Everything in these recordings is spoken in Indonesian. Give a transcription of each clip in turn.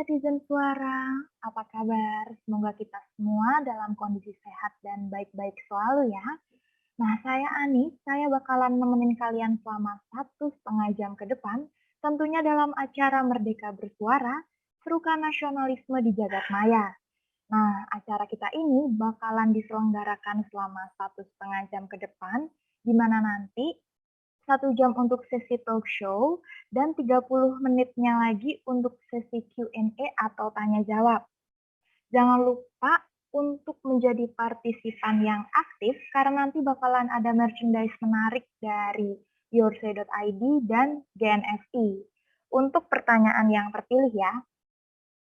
netizen suara, apa kabar? Semoga kita semua dalam kondisi sehat dan baik-baik selalu ya. Nah, saya Anis, saya bakalan nemenin kalian selama 1,5 jam ke depan, tentunya dalam acara Merdeka Bersuara, Serukan Nasionalisme di Jagat Maya. Nah, acara kita ini bakalan diselenggarakan selama 1,5 jam ke depan, di mana nanti 1 jam untuk sesi talk show dan 30 menitnya lagi untuk sesi Q&A atau tanya jawab. Jangan lupa untuk menjadi partisipan yang aktif karena nanti bakalan ada merchandise menarik dari yoursay.id dan GNFI. Untuk pertanyaan yang terpilih ya.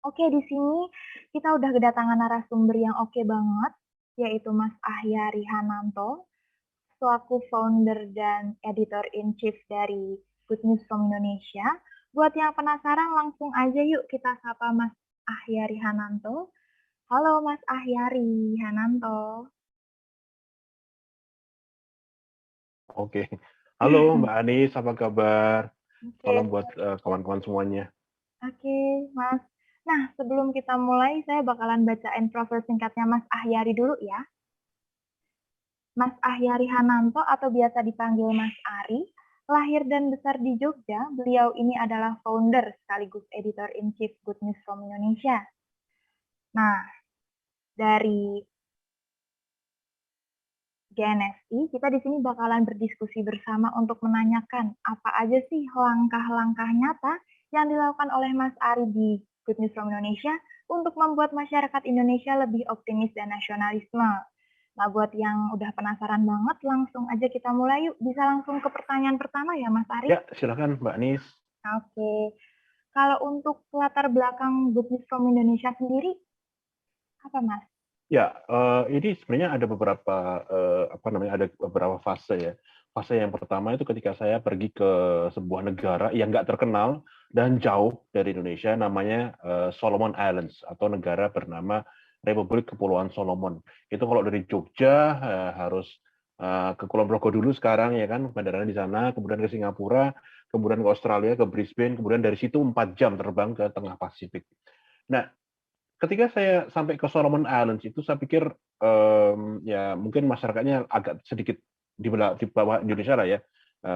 Oke, di sini kita udah kedatangan narasumber yang oke banget, yaitu Mas Ahyari Hananto, selaku founder dan editor-in-chief dari Good News from Indonesia. Buat yang penasaran, langsung aja yuk kita sapa Mas Ahyari Hananto. Halo Mas Ahyari Hananto. Oke. Halo Mbak Anis, apa kabar? Oke, Salam buat kawan-kawan semuanya. oke Mas. Nah, sebelum kita mulai, saya bakalan bacain profil singkatnya Mas Ahyari dulu ya. Mas Ahyari Hananto atau biasa dipanggil Mas Ari, lahir dan besar di Jogja, beliau ini adalah founder sekaligus editor-in-chief Good News from Indonesia. Nah, dari GNFI, kita di sini bakalan berdiskusi bersama untuk menanyakan apa aja sih langkah-langkah nyata yang dilakukan oleh Mas Ari di Good News from Indonesia untuk membuat masyarakat Indonesia lebih optimis dan nasionalisme. Nah, buat yang udah penasaran banget, langsung aja kita mulai yuk. Bisa langsung ke pertanyaan pertama ya, Mas Ari? Ya, silakan Mbak Anis. Oke. Kalau untuk latar belakang Good News from Indonesia sendiri, apa Mas? Ya, ini sebenarnya ada beberapa fase ya. Fase yang pertama itu ketika saya pergi ke sebuah negara yang nggak terkenal dan jauh dari Indonesia, namanya Solomon Islands atau negara bernama Republik Kepulauan Solomon. Itu kalau dari Jogja harus ke Kulon Progo dulu sekarang ya kan, bandaranya di sana, kemudian ke Singapura, kemudian ke Australia, ke Brisbane, kemudian dari situ 4 jam terbang ke tengah Pasifik. Nah, ketika saya sampai ke Solomon Islands itu saya pikir ya mungkin masyarakatnya agak sedikit di bawah Indonesia lah ya,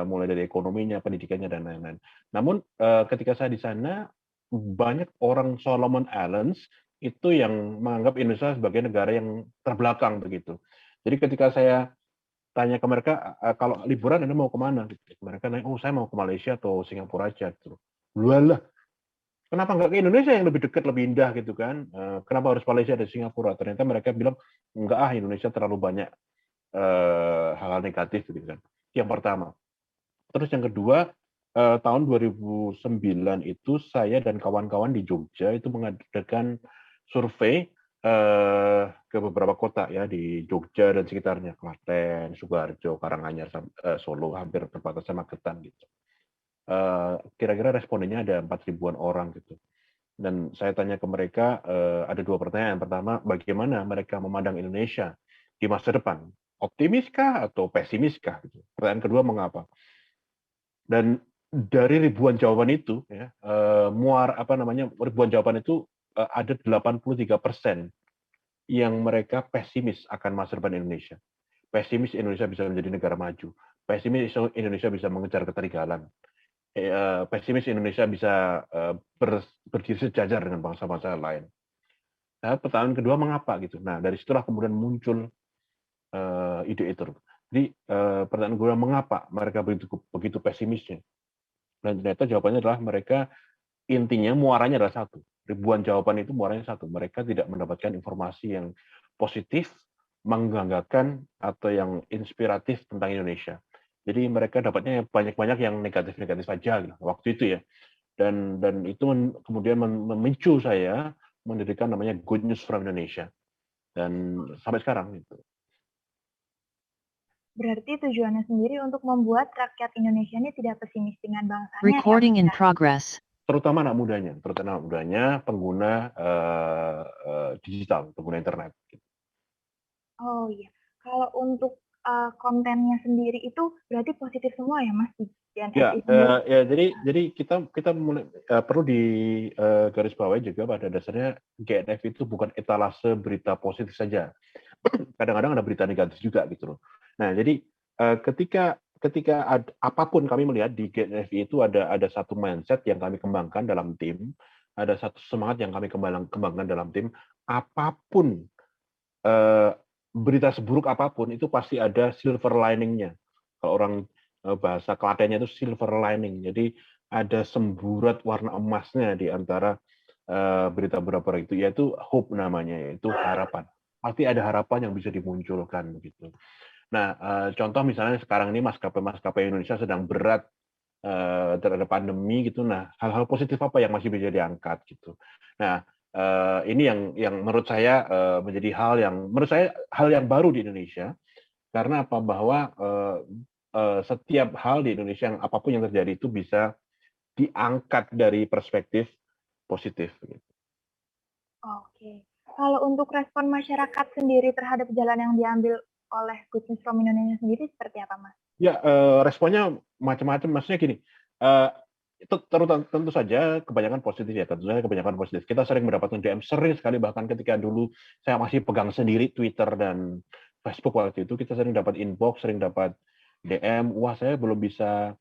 mulai dari ekonominya, pendidikannya dan lain-lain. Namun ketika saya di sana banyak orang Solomon Islands itu yang menganggap Indonesia sebagai negara yang terbelakang begitu. Jadi ketika saya tanya ke mereka, kalau liburan Anda mau kemana? Mereka nanya, oh saya mau ke Malaysia atau Singapura aja. Gitu. Lualah, kenapa nggak ke Indonesia yang lebih dekat, lebih indah gitu kan? Kenapa harus Malaysia dan Singapura? Ternyata mereka bilang, enggak Indonesia terlalu banyak hal-hal negatif gitu kan. Yang pertama. Terus yang kedua, tahun 2009 itu saya dan kawan-kawan di Jogja itu mengadakan survei ke beberapa kota ya di Jogja dan sekitarnya, Klaten, Sukoharjo, Karanganyar, Solo, hampir perbatasan Magetan gitu. Kira-kira respondennya ada 4 ribuan orang gitu. Dan saya tanya ke mereka, ada 2 pertanyaan. Pertama, bagaimana mereka memandang Indonesia di masa depan? Optimiskah atau pesimiskah? Gitu. Pertanyaan kedua, mengapa? Dan dari ribuan jawaban itu, ya, ribuan jawaban itu ada 83% yang mereka pesimis akan masa depan Indonesia. Pesimis Indonesia bisa menjadi negara maju. Pesimis Indonesia bisa mengejar ketertinggalan. Pesimis Indonesia bisa berdiri sejajar dengan bangsa-bangsa lain. Nah, pertanyaan kedua mengapa gitu. Nah, dari situlah kemudian muncul ide itu. Jadi pertanyaan kedua mengapa mereka begitu pesimisnya. Dan ternyata jawabannya adalah mereka intinya muaranya adalah satu. Ribuan jawaban itu muaranya satu. Mereka tidak mendapatkan informasi yang positif, membanggakan atau yang inspiratif tentang Indonesia. Jadi mereka dapatnya banyak-banyak yang negatif-negatif saja gitu, waktu itu ya. Dan itu kemudian memicu saya mendirikan namanya Good News from Indonesia. Dan sampai sekarang itu. Berarti tujuannya sendiri untuk membuat rakyat Indonesia ini tidak pesimis dengan bangsanya ya, Recording in Mas? progress. Terutama anak mudanya, pengguna digital, pengguna internet. Oh iya, kalau untuk kontennya sendiri itu berarti positif semua ya Mas di Ya, GNFI sendiri? ya jadi kita mulai perlu di garis bawahi juga pada dasarnya GNF itu bukan etalase berita positif saja. Kadang-kadang ada berita negatif juga gitu loh. Nah, jadi ketika apapun kami melihat di GNFI itu ada satu mindset yang kami kembangkan dalam tim, ada satu semangat yang kami kembangkan dalam tim. Apapun eh, berita seburuk apapun itu pasti ada silver lining-nya. Kalau orang bahasa Klatennya itu silver lining. Jadi ada semburat warna emasnya di antara berita-berita itu, yaitu hope namanya, yaitu harapan. Pasti ada harapan yang bisa dimunculkan begitu. Nah, contoh misalnya sekarang ini maskapai Indonesia sedang berat terhadap pandemi gitu. Nah, hal-hal positif apa yang masih bisa diangkat gitu. Nah, ini yang menurut saya menjadi menurut saya hal yang baru di Indonesia karena apa bahwa setiap hal di Indonesia yang apapun yang terjadi itu bisa diangkat dari perspektif positif. Gitu. Oke. Kalau untuk respon masyarakat sendiri terhadap jalan yang diambil oleh Good News from Indonesia sendiri seperti apa, Mas? Ya, responnya macam-macam. Maksudnya gini, itu tentu saja kebanyakan positif ya, tentu saja kebanyakan positif. Kita sering mendapatkan DM, sering sekali bahkan ketika dulu saya masih pegang sendiri Twitter dan Facebook waktu itu, kita sering dapat inbox, sering dapat DM, wah saya belum bisa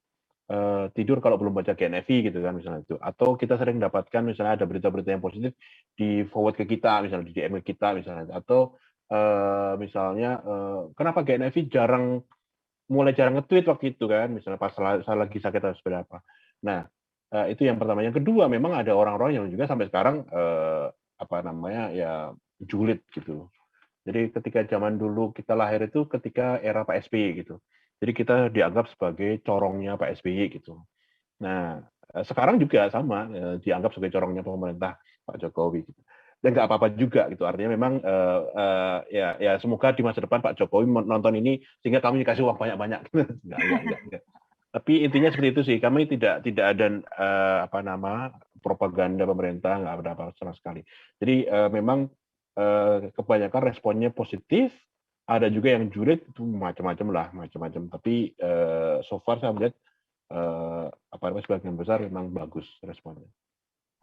tidur kalau belum baca GNFI gitu kan misalnya itu. Atau kita sering dapatkan misalnya ada berita-berita yang positif di forward ke kita, misalnya di DM ke kita misalnya. Atau misalnya kenapa GNFI mulai jarang nge-tweet waktu itu kan, misalnya pas saya lagi sakit atau seperti apa. Nah, itu yang pertama. Yang kedua, memang ada orang-orang yang juga sampai sekarang apa namanya ya julid gitu. Jadi ketika zaman dulu kita lahir itu ketika era Pak SBY gitu. Jadi kita dianggap sebagai corongnya Pak SBY gitu. Nah, sekarang juga sama dianggap sebagai corongnya pemerintah Pak Jokowi. Gitu. Dan nggak apa-apa juga gitu. Artinya memang ya semoga di masa depan Pak Jokowi menonton ini sehingga kami dikasih uang banyak-banyak. Enggak. Tapi intinya seperti itu sih. Kami tidak ada apa nama propaganda pemerintah, nggak ada apa sama sekali. Jadi memang kebanyakan responnya positif. Ada juga yang julid itu macam-macam lah, macam-macam. Tapi so far saya melihat apa namanya sebagian besar memang bagus responnya.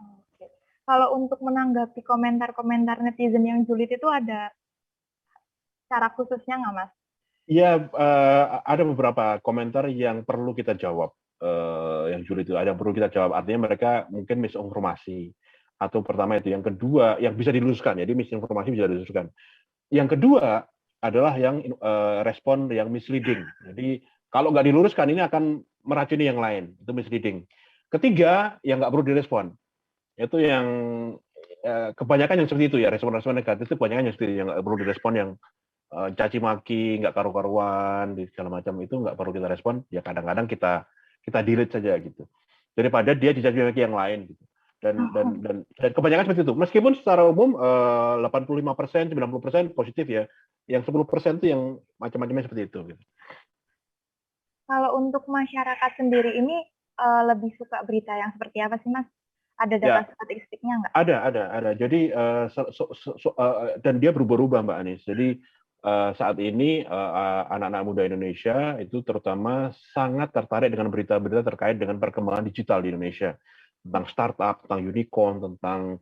Oke. Kalau untuk menanggapi komentar-komentar netizen yang julid itu ada cara khususnya nggak, Mas? Iya, ada beberapa komentar yang perlu kita jawab. Yang julid itu ada yang perlu kita jawab. Artinya mereka mungkin misinformasi. Atau pertama itu. Yang kedua, yang bisa diluruskan. Jadi misinformasi bisa diluruskan. Yang kedua adalah yang respon yang misleading. Jadi kalau nggak diluruskan ini akan meracuni yang lain. Itu misleading. Ketiga, yang nggak perlu direspon. Itu yang kebanyakan yang seperti itu ya, respon-respon negatif itu kebanyakan yang seperti itu, yang nggak perlu direspon, yang caci maki, nggak karu-karuan, di segala macam itu nggak perlu kita respon, ya kadang-kadang kita delete saja gitu. Daripada dia dicaci maki yang lain gitu. Dan kebanyakan seperti itu. Meskipun secara umum 85%, 90% positif ya, yang 10% itu yang macam-macamnya seperti itu. Gitu. Kalau untuk masyarakat sendiri ini lebih suka berita yang seperti apa sih, Mas? Ada data Ya, statistiknya nggak? ada. Jadi dan dia berubah-ubah Mbak Anies. Jadi saat ini anak-anak muda Indonesia itu terutama sangat tertarik dengan berita-berita terkait dengan perkembangan digital di Indonesia, tentang startup, tentang unicorn, tentang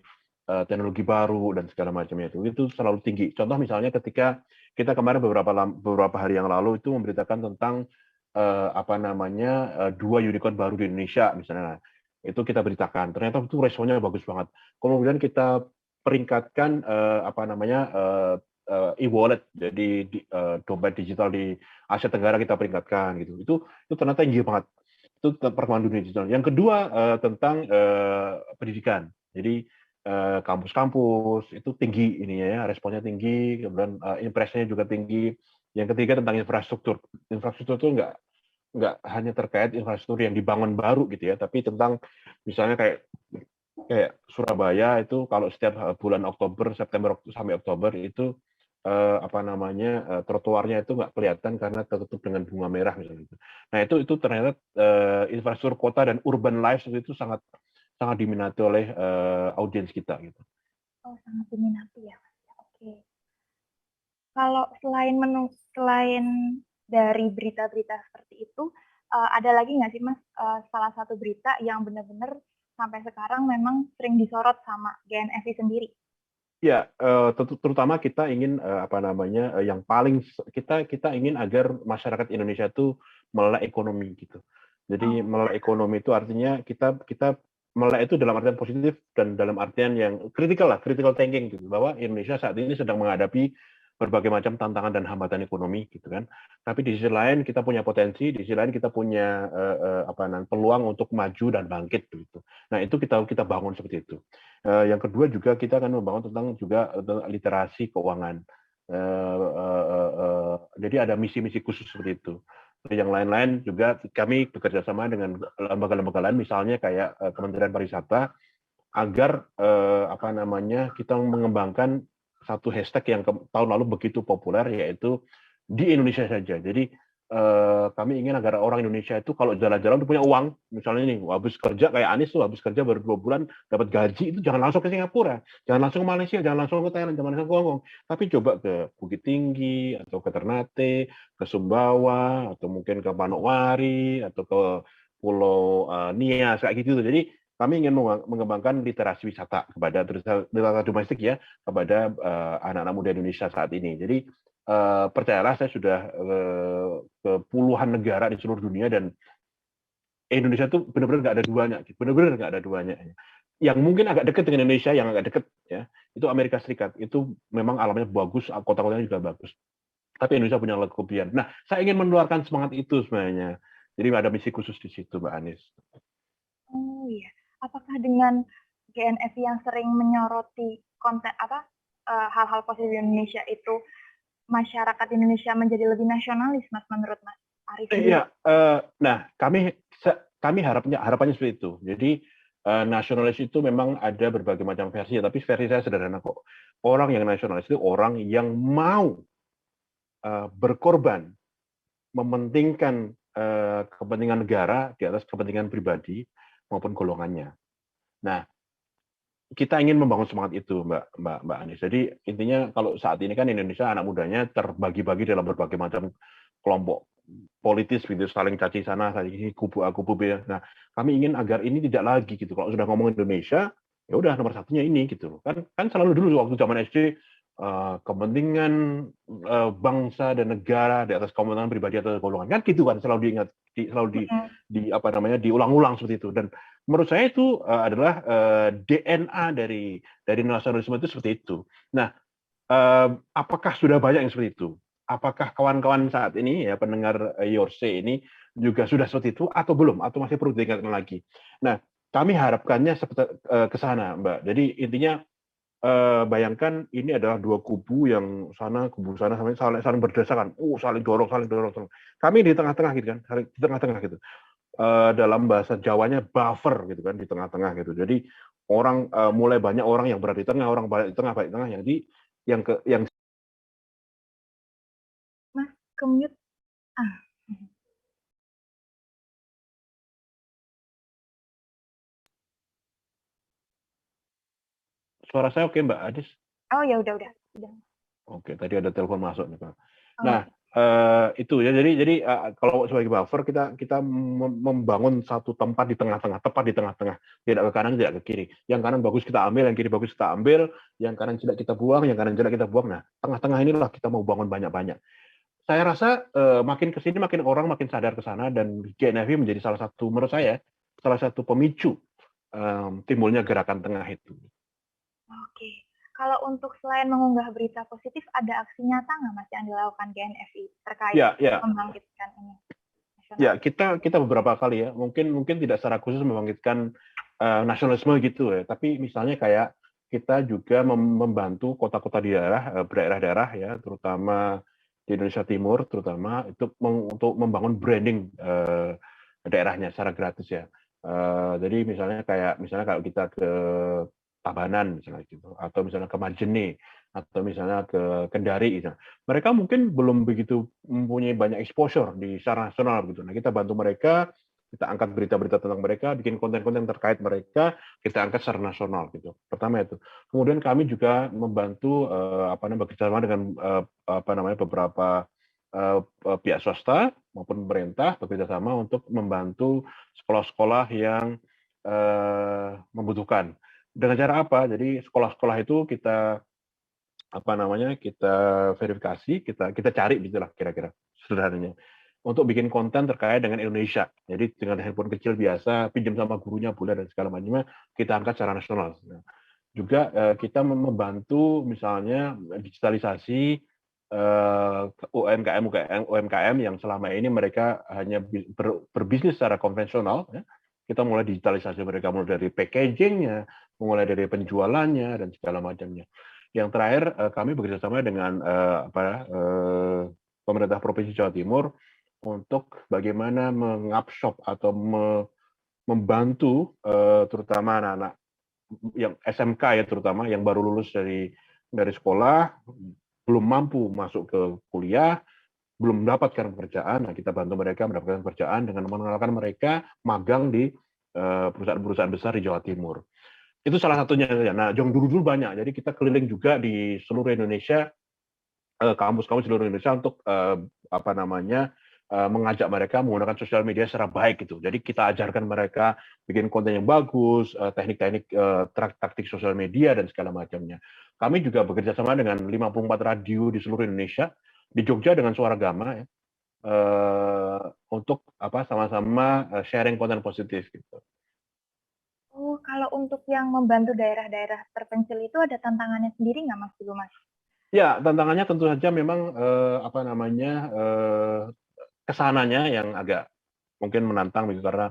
teknologi baru dan segala macamnya itu selalu tinggi. Contoh misalnya ketika kita kemarin beberapa hari yang lalu itu memberitakan tentang apa namanya 2 unicorn baru di Indonesia misalnya. Itu kita beritakan. Ternyata itu responnya bagus banget. Kemudian kita peringkatkan apa namanya e-wallet, jadi dompet digital di Asia Tenggara kita peringkatkan gitu. Itu ternyata tinggi banget. Itu perkembangan dunia digital. Yang kedua tentang pendidikan. Jadi kampus-kampus itu tinggi ininya ya, responnya tinggi, kemudian impresinya juga tinggi. Yang ketiga tentang infrastruktur. Infrastruktur itu nggak hanya terkait infrastruktur yang dibangun baru gitu ya, tapi tentang misalnya kayak Surabaya itu kalau setiap bulan Oktober, September sampai Oktober itu apa namanya trotoarnya itu nggak kelihatan karena tertutup dengan bunga merah misalnya itu. Nah itu ternyata infrastruktur kota dan urban life itu sangat sangat diminati oleh audiens kita gitu. Oh, sangat diminati ya, Mas. Oke. Kalau selain dari berita-berita seperti itu, ada lagi nggak sih Mas, salah satu berita yang benar-benar sampai sekarang memang sering disorot sama GNFI sendiri? Ya, terutama kita ingin, apa namanya, yang paling kita ingin agar masyarakat Indonesia itu melek ekonomi gitu. Jadi Oh, melek ekonomi itu artinya kita kita melek itu dalam artian positif dan dalam artian yang kritikal lah, critical thinking gitu, bahwa Indonesia saat ini sedang menghadapi berbagai macam tantangan dan hambatan ekonomi gitu kan. Tapi di sisi lain kita punya potensi, di sisi lain kita punya, apa namanya, peluang untuk maju dan bangkit begitu. Nah itu kita kita bangun seperti itu. Yang kedua juga kita akan membangun tentang juga literasi keuangan. Jadi ada misi-misi khusus seperti itu. Yang lain-lain juga kami bekerja sama dengan lembaga-lembaga lain, misalnya kayak Kementerian Pariwisata, agar apa namanya kita mengembangkan satu hashtag yang tahun lalu begitu populer, yaitu di Indonesia saja. Jadi kami ingin agar orang Indonesia itu kalau jalan-jalan punya uang, misalnya nih habis kerja kayak Anies tuh habis kerja baru 2 bulan dapat gaji, itu jangan langsung ke Singapura, jangan langsung ke Malaysia, jangan langsung ke Thailand, jangan langsung ke Hongkong, tapi coba ke Bukit Tinggi atau ke Ternate, ke Sumbawa atau mungkin ke Manokwari atau ke Pulau Nias kayak gitu. Jadi kami ingin mengembangkan literasi wisata kepada literasi domestik ya kepada anak-anak muda Indonesia saat ini. Jadi percayalah saya sudah ke puluhan negara di seluruh dunia dan Indonesia tuh benar-benar nggak ada duanya, benar-benar nggak ada duanya. Yang mungkin agak dekat dengan Indonesia, yang agak dekat ya, itu Amerika Serikat. Itu memang alamnya bagus, kota-kotanya juga bagus. Tapi Indonesia punya kelebihan. Nah, saya ingin menularkan semangat itu sebenarnya. Jadi ada misi khusus di situ, Mbak Anies. oh iya. Apakah dengan GNFI yang sering menyoroti konten apa, hal-hal positif di Indonesia itu, masyarakat Indonesia menjadi lebih nasionalis, Mas, menurut Mas Arif sendiri? Iya, nah kami harapannya seperti itu. Jadi nasionalis itu memang ada berbagai macam versi, tapi versi saya sederhana kok. Orang yang nasionalis itu orang yang mau berkorban, mementingkan kepentingan negara di atas kepentingan pribadi maupun golongannya. Nah, kita ingin membangun semangat itu, Mbak Anies. Jadi intinya kalau saat ini kan Indonesia anak mudanya terbagi-bagi dalam berbagai macam kelompok politis gitu, saling caci sana, saling ini, kubu A, kubu B. Nah, kami ingin agar ini tidak lagi gitu. Kalau sudah ngomong Indonesia, ya udah nomor satunya ini gitu. Kan selalu dulu waktu zaman SD kepentingan bangsa dan negara di atas kepentingan pribadi atau golongan kan gitu kan selalu diingat selalu Mhm. di apa namanya diulang-ulang seperti itu dan menurut saya itu adalah DNA dari nasionalisme itu seperti itu. Nah, apakah sudah banyak yang seperti itu? Apakah kawan-kawan saat ini ya pendengar Yorse ini juga sudah seperti itu atau belum atau masih perlu ditingkatkan lagi? Nah, kami harapkannya seperti ke sana, Mbak. Jadi intinya bayangkan ini adalah dua kubu yang kubu sana saling, saling berdesakan, saling dorong, saling dorong, saling. Kami di tengah-tengah gitu kan, di tengah-tengah gitu. Dalam bahasa Jawanya buffer gitu kan di tengah-tengah gitu. Jadi orang mulai banyak orang yang berada di tengah, orang banyak di tengah, banyak di tengah yang Mas, ke-mute. Ah. suara saya oke Mbak Adis. Oh ya udah. Udah. Oke, tadi ada telepon masuk nih Pak. Oh, Nah, oke. itu ya. Jadi kalau sebagai buffer kita membangun satu tempat di tengah-tengah, tepat di tengah-tengah, tidak ke kanan, tidak ke kiri. Yang kanan bagus kita ambil, yang kiri bagus kita ambil, yang kanan jelek kita buang, yang kanan jelek kita buang. Nah, tengah-tengah inilah kita mau bangun banyak-banyak. Saya rasa makin ke sini makin orang makin sadar ke sana dan GNFI menjadi salah satu menurut saya salah satu pemicu timbulnya gerakan tengah itu. Oke. Kalau untuk selain mengunggah berita positif, ada aksi nyata nggak Mas yang dilakukan GNFI terkait Ya, ya, membangkitkan ini ya nasionalis? kita beberapa kali ya mungkin tidak secara khusus membangkitkan nasionalisme gitu ya, tapi misalnya kayak kita juga membantu kota-kota di daerah-daerah ya, terutama di Indonesia Timur, terutama itu untuk membangun branding daerahnya secara gratis ya. Jadi misalnya kalau kita ke Tabanan misalnya gitu, atau misalnya ke Majene, atau misalnya ke Kendari gitu. Mereka mungkin belum begitu mempunyai banyak exposure di secara nasional gitu. Nah, kita bantu mereka, kita angkat berita-berita tentang mereka, bikin konten-konten terkait mereka, kita angkat secara nasional gitu. Pertama itu. Kemudian kami juga membantu apa namanya bekerjasama dengan apa namanya beberapa pihak swasta maupun pemerintah bekerja sama untuk membantu sekolah-sekolah yang membutuhkan. Dengan cara apa? Jadi sekolah-sekolah itu kita kita verifikasi, kita cari gitulah kira-kira sederhananya. Untuk bikin konten terkait dengan Indonesia. Jadi dengan handphone kecil biasa, pinjam sama gurunya boleh dan segala macamnya, kita angkat secara nasional. Nah, juga kita membantu misalnya digitalisasi UMKM UMKM yang selama ini mereka hanya berbisnis secara konvensional. Ya. Kita mulai digitalisasi mereka mulai dari packagingnya, mulai dari penjualannya dan segala macamnya. Yang terakhir kami bekerjasama dengan pemerintah Provinsi Jawa Timur untuk bagaimana mengupshop atau membantu terutama anak-anak yang SMK ya terutama yang baru lulus dari sekolah belum mampu masuk ke kuliah, belum mendapatkan pekerjaan. Nah, kita bantu mereka mendapatkan pekerjaan dengan mengenalkan mereka magang di perusahaan-perusahaan besar di Jawa Timur. Itu salah satunya. Nah, jong dulu banyak. Jadi kita keliling juga di seluruh Indonesia, kampus-kampus seluruh Indonesia untuk mengajak mereka menggunakan sosial media secara baik gitu. Jadi kita ajarkan mereka bikin konten yang bagus, teknik-teknik taktik sosial media dan segala macamnya. Kami juga bekerja sama dengan 54 radio di seluruh Indonesia, di Jogja dengan Suara Gama ya, untuk sama-sama sharing konten positif gitu. Oh, kalau untuk yang membantu daerah-daerah terpencil itu ada tantangannya sendiri nggak, Mas, dulu, Mas? Ya, tantangannya tentu saja memang kesananya yang agak mungkin menantang begitu karena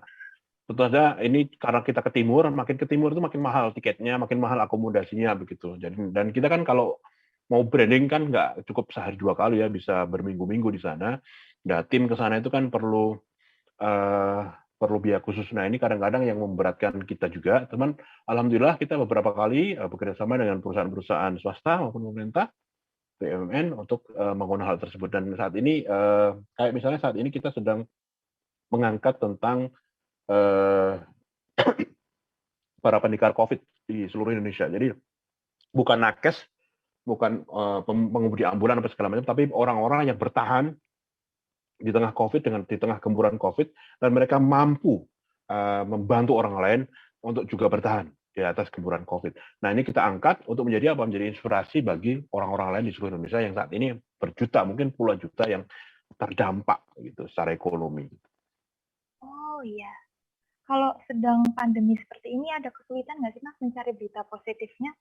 tentu saja ini karena kita ke timur, makin ke timur itu makin mahal tiketnya, makin mahal akomodasinya begitu. Jadi dan kita kan kalau mau branding kan nggak cukup sehari dua kali ya, bisa berminggu-minggu di sana. Nah, tim ke sana itu kan eh, perlu biaya khusus. Nah, ini kadang-kadang yang memberatkan kita juga. Teman, alhamdulillah kita beberapa kali bekerja sama dengan perusahaan-perusahaan swasta maupun pemerintah BUMN untuk menggunakan hal tersebut. Dan saat ini kayak misalnya saat ini kita sedang mengangkat tentang eh, para pendekar COVID di seluruh Indonesia. Jadi bukan nakes, bukan pengemudi ambulan apa segala macam, tapi orang-orang yang bertahan di tengah COVID di tengah gempuran COVID dan mereka mampu membantu orang lain untuk juga bertahan di atas gempuran COVID. Nah, ini kita angkat untuk menjadi apa? Menjadi inspirasi bagi orang-orang lain di seluruh Indonesia yang saat ini berjuta, mungkin puluhan juta yang terdampak gitu secara ekonomi. Oh iya, kalau sedang pandemi seperti ini ada kesulitan nggak sih, Mas, mencari berita positifnya?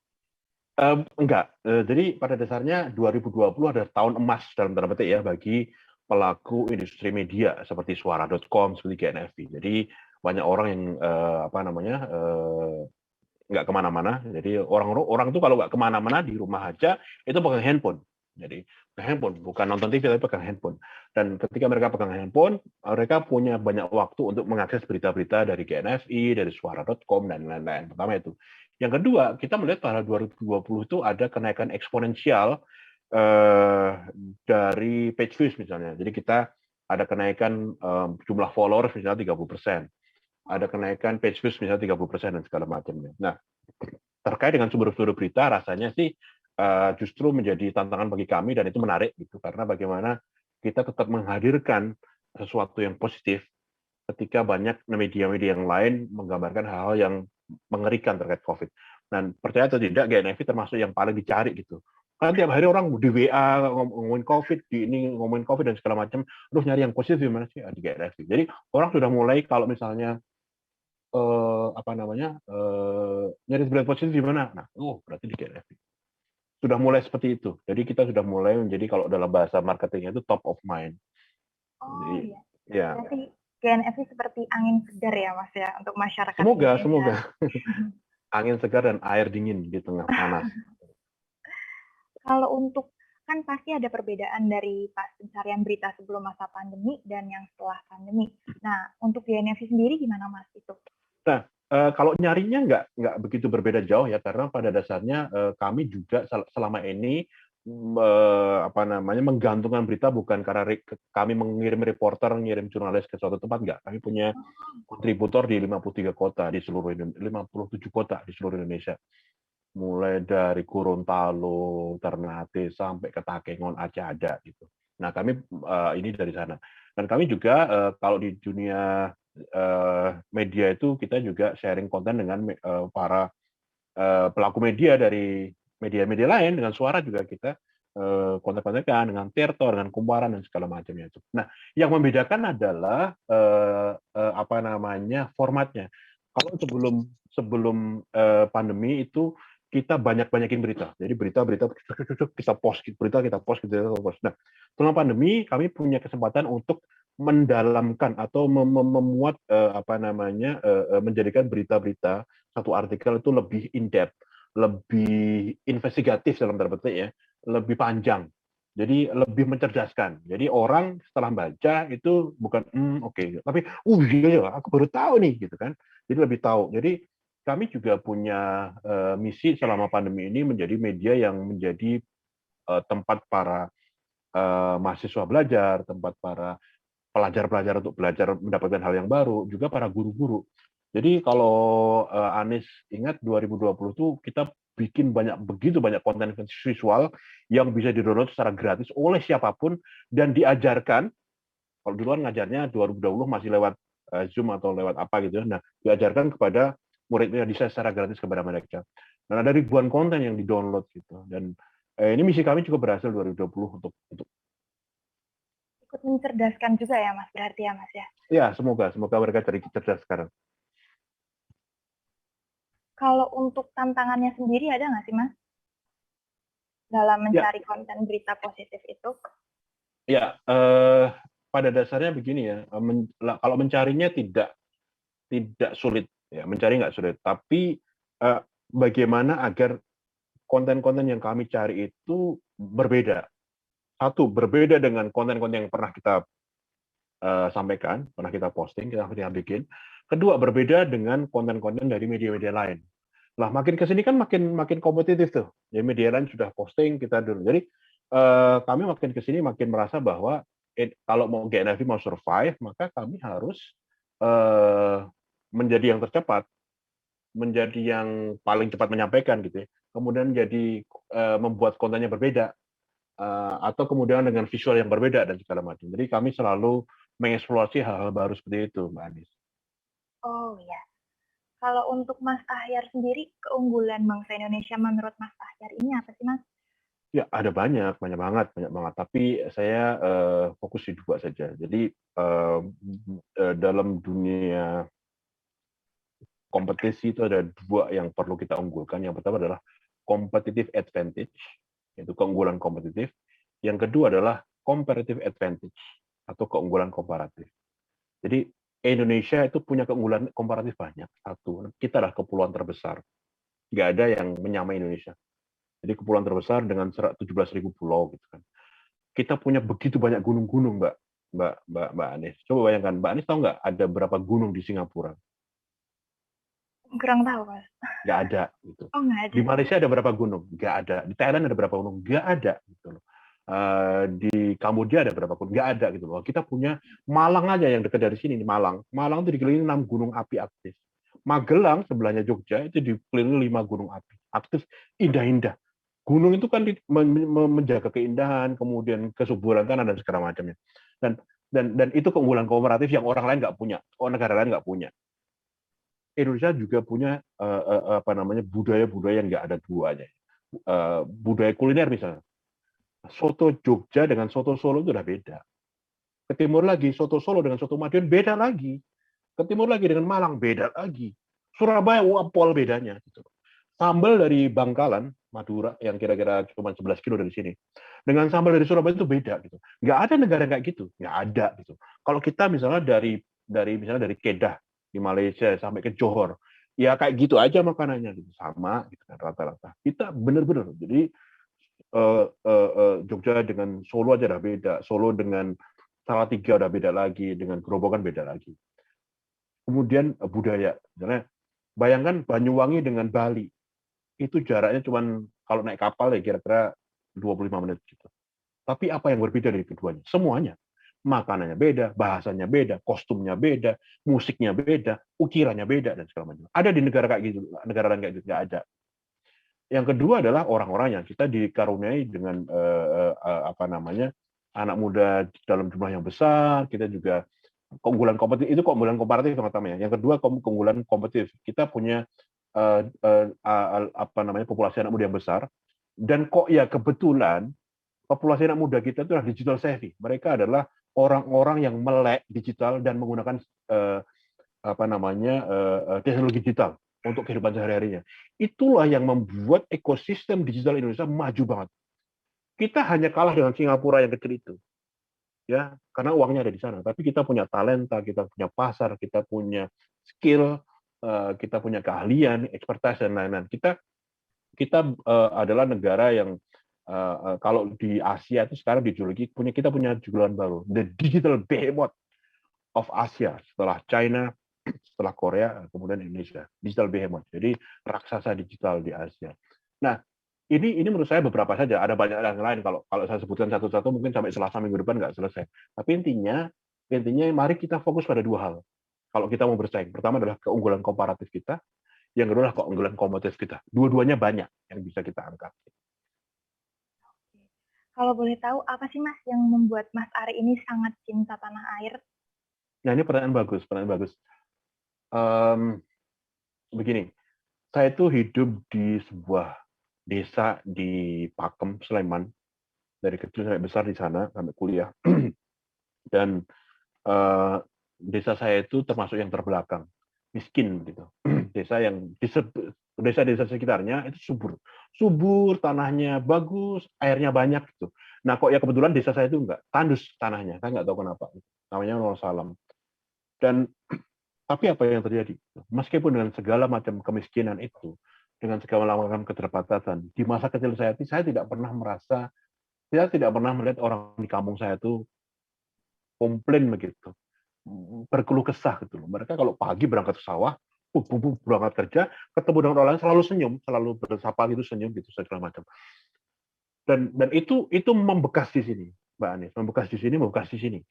Enggak. Jadi pada dasarnya 2020 adalah tahun emas dalam tanda petik ya bagi pelaku industri media seperti suara.com, seperti GNFV. Jadi banyak orang yang nggak kemana-mana. Jadi orang tuh kalau nggak kemana-mana di rumah aja itu pegang handphone. Jadi pegang handphone, bukan nonton TV tapi pegang handphone. Dan ketika mereka pegang handphone, mereka punya banyak waktu untuk mengakses berita-berita dari GNFI, dari suara.com dan lain-lain. Pertama itu. Yang kedua, kita melihat pada 2020 itu ada kenaikan eksponensial dari page views misalnya. Jadi kita ada kenaikan jumlah followers misalnya 30%. Ada kenaikan page views misalnya 30% dan segala macamnya. Nah, terkait dengan sumber-sumber berita rasanya sih justru menjadi tantangan bagi kami dan itu menarik gitu karena bagaimana kita tetap menghadirkan sesuatu yang positif ketika banyak media-media yang lain menggambarkan hal-hal yang mengerikan terkait COVID. Dan percaya atau tidak, GNFI termasuk yang paling dicari gitu. Kan tiap hari orang di WA ngomongin COVID, di ini ngomongin COVID dan segala macam, terus nyari yang positif gimana sih di GNFI. Jadi orang sudah mulai kalau misalnya nyari berita positif di mana? Nah, berarti di GNFI. Sudah mulai seperti itu. Jadi kita sudah mulai menjadi kalau dalam bahasa marketingnya itu top of mind. Oh Jadi iya, ya, berarti GNFC seperti angin segar ya, Mas ya, untuk masyarakat Indonesia. semoga angin segar dan air dingin di tengah panas. Kalau untuk kan pasti ada perbedaan dari pas pencarian berita sebelum masa pandemi dan yang setelah pandemi. Nah, untuk GNFC sendiri gimana, Mas, itu? Nah, kalau nyarinya nggak begitu berbeda jauh ya, karena pada dasarnya kami juga selama ini menggantungkan berita bukan karena kami mengirim reporter, mengirim jurnalis ke suatu tempat, nggak. Kami punya kontributor di 53 kota di seluruh 57 kota di seluruh Indonesia. Mulai dari Gorontalo, Ternate sampai ke Takengon, Aceh ada gitu. Nah, kami ini dari sana. Dan kami juga kalau di dunia media itu kita juga sharing konten dengan para pelaku media dari media-media lain, dengan suara juga kita kontak-kontakan dengan Tirto, dengan Kumparan dan segala macamnya itu. Nah, yang membedakan adalah apa namanya formatnya. Kalau sebelum sebelum pandemi itu kita banyak-banyakin berita. Jadi berita-berita kita post, berita kita post, kita post. Nah, selama pandemi kami punya kesempatan untuk mendalamkan atau memuat apa namanya menjadikan berita-berita satu artikel itu lebih in-depth, lebih investigatif dalam tanda petik ya, lebih panjang. Jadi lebih mencerdaskan. Jadi orang setelah baca itu bukan oke, tapi iya ya, aku baru tahu nih gitu kan. Jadi lebih tahu. Jadi kami juga punya misi selama pandemi ini menjadi media yang menjadi tempat para mahasiswa belajar, tempat para pelajar-pelajar untuk belajar mendapatkan hal yang baru, juga para guru-guru. Jadi kalau Anies ingat 2020 tuh kita bikin begitu banyak konten visual yang bisa di-download secara gratis oleh siapapun dan diajarkan. Kalau dulu kan ngajarnya 2020 masih lewat Zoom atau lewat apa gitu. Nah, diajarkan kepada murid-murid bisa secara gratis kepada mereka. Dan ada ribuan konten yang di-download gitu. Dan ini misi kami juga berhasil 2020 untuk Ikut mencerdaskan juga ya Mas, berarti ya Mas ya. ya semoga mereka jadi cerdas sekarang. Kalau untuk tantangannya sendiri ada nggak sih Mas dalam Ya, mencari konten berita positif itu? ya, pada dasarnya begini ya, kalau mencarinya tidak sulit, ya mencari nggak sulit, tapi bagaimana agar konten-konten yang kami cari itu berbeda. Satu, berbeda dengan konten-konten yang pernah kita sampaikan, pernah kita posting, kita bikin. Kedua, berbeda dengan konten-konten dari media-media lain. Lah makin ke sini kan makin makin kompetitif tuh. Ya media lain sudah posting kita dulu. Jadi kami makin ke sini makin merasa bahwa kalau mau GNFV mau survive, maka kami harus menjadi yang tercepat, menjadi yang paling cepat menyampaikan gitu ya. Kemudian jadi membuat kontennya berbeda atau kemudian dengan visual yang berbeda dan segala macam. Jadi kami selalu mengeksplorasi hal-hal baru seperti itu, Mbak Anis. Oh ya, kalau untuk Mas Ahyar sendiri, keunggulan bangsa Indonesia menurut Mas Ahyar ini apa sih Mas? Ya, ada banyak banget. Tapi saya fokus di dua saja. Jadi dalam dunia kompetisi itu ada dua yang perlu kita unggulkan. Yang pertama adalah competitive advantage, yaitu keunggulan kompetitif. Yang kedua adalah comparative advantage atau keunggulan komparatif. Jadi Indonesia itu punya keunggulan komparatif banyak. Satu, kita adalah kepulauan terbesar. Nggak ada yang menyamai Indonesia. Jadi kepulauan terbesar dengan 17.000 pulau gitu kan. Kita punya begitu banyak gunung-gunung, Mbak Anies. Coba bayangkan, Mbak Anies tahu nggak ada berapa gunung di Singapura? Kurang tahu Mas. Nggak ada gitu. Oh nggak ada. Di Malaysia ada berapa gunung? Nggak ada. Di Thailand ada berapa gunung? Nggak ada gitu loh. Di Kamboja ada berapa gunung? Nggak ada gitu loh. Kita punya Malang aja yang dekat dari sini, di Malang. Malang itu dikelilingi 6 gunung api aktif. Magelang sebelahnya Jogja itu dikelilingi 5 gunung api aktif, indah-indah. Gunung itu kan menjaga keindahan, kemudian kesuburan tanah dan segala macamnya. Dan itu keunggulan komparatif yang orang lain nggak punya, negara lain nggak punya. Indonesia juga punya apa namanya budaya-budaya yang nggak ada duanya. Budaya kuliner misalnya, soto Jogja dengan soto Solo itu udah beda. Ke timur lagi, soto Solo dengan soto Madiun beda lagi. Ke timur lagi dengan Malang beda lagi. Surabaya wapol bedanya. Gitu. Sambal dari Bangkalan, Madura, yang kira-kira cuma 11 kilo dari sini, dengan sambal dari Surabaya itu beda. Gitu. Nggak ada negara kayak gitu. Nggak ada. Gitu. Kalau kita misalnya misalnya dari Kedah di Malaysia sampai ke Johor, ya kayak gitu aja makanannya gitu, sama gitu kan rata-rata. Kita bener-bener jadi Jogja dengan Solo aja udah beda, Solo dengan Salatiga udah beda lagi, dengan Grobogan beda lagi. Kemudian budaya, misalnya bayangkan Banyuwangi dengan Bali, itu jaraknya cuma kalau naik kapal ya kira-kira 25 menit gitu. Tapi apa yang berbeda dari keduanya? Semuanya. Makanannya beda, bahasanya beda, kostumnya beda, musiknya beda, ukirannya beda dan segala macam. Ada di negara kayak gitu, negara lain kayak gitu nggak ada. Yang kedua adalah orang-orangnya. Kita dikaruniai dengan apa namanya anak muda dalam jumlah yang besar, kita juga keunggulan kompetitif itu keunggulan komparatif yang pertama ya. Yang kedua keunggulan kompetitif. Kita punya apa namanya populasi anak muda yang besar dan kok ya kebetulan populasi anak muda kita itu adalah digital savvy. Mereka adalah orang-orang yang melek digital dan menggunakan apa namanya teknologi digital untuk kehidupan sehari-harinya. Itulah yang membuat ekosistem digital Indonesia maju banget. Kita hanya kalah dengan Singapura yang kecil itu, ya, karena uangnya ada di sana. Tapi kita punya talenta, kita punya pasar, kita punya skill, kita punya keahlian, expertise dan lain-lain. Kita adalah negara yang kalau di Asia itu sekarang dijuluki kita punya julukan baru, the digital behemoth of Asia setelah China, setelah Korea, kemudian Indonesia, digital behemoth. Jadi raksasa digital di Asia. Nah, ini menurut saya beberapa saja. Ada banyak yang lain. Kalau saya sebutkan satu-satu mungkin sampai Selasa minggu depan nggak selesai. Tapi intinya mari kita fokus pada dua hal. Kalau kita mau bersaing, pertama adalah keunggulan komparatif kita, yang kedua adalah keunggulan kompetitif kita. Dua-duanya banyak yang bisa kita angkat. Kalau boleh tahu, apa sih Mas yang membuat Mas Ari ini sangat cinta tanah air? Nah, ini pertanyaan bagus, pertanyaan bagus. Begini, saya itu hidup di sebuah desa di Pakem, Sleman. Dari kecil sampai besar di sana, sampai kuliah. Dan desa saya itu termasuk yang terbelakang, miskin gitu. Desa yang desa-desa sekitarnya itu subur, tanahnya bagus, airnya banyak gitu. Nah kok ya kebetulan desa saya itu enggak, tandus tanahnya, saya nggak tahu kenapa. Namanya Salam. Dan tapi apa yang terjadi? Meskipun dengan segala macam kemiskinan itu, dengan segala macam keterbatasan, di masa kecil saya tidak pernah melihat orang di kampung saya itu komplain begitu, berkeluh kesah gitu loh. Mereka kalau pagi berangkat ke sawah, berangkat kerja, ketemu dengan orang lain selalu senyum, selalu bersapa gitu, senyum gitu segala macam. Dan itu membekas di sini, Mbak Anies, membekas di sini.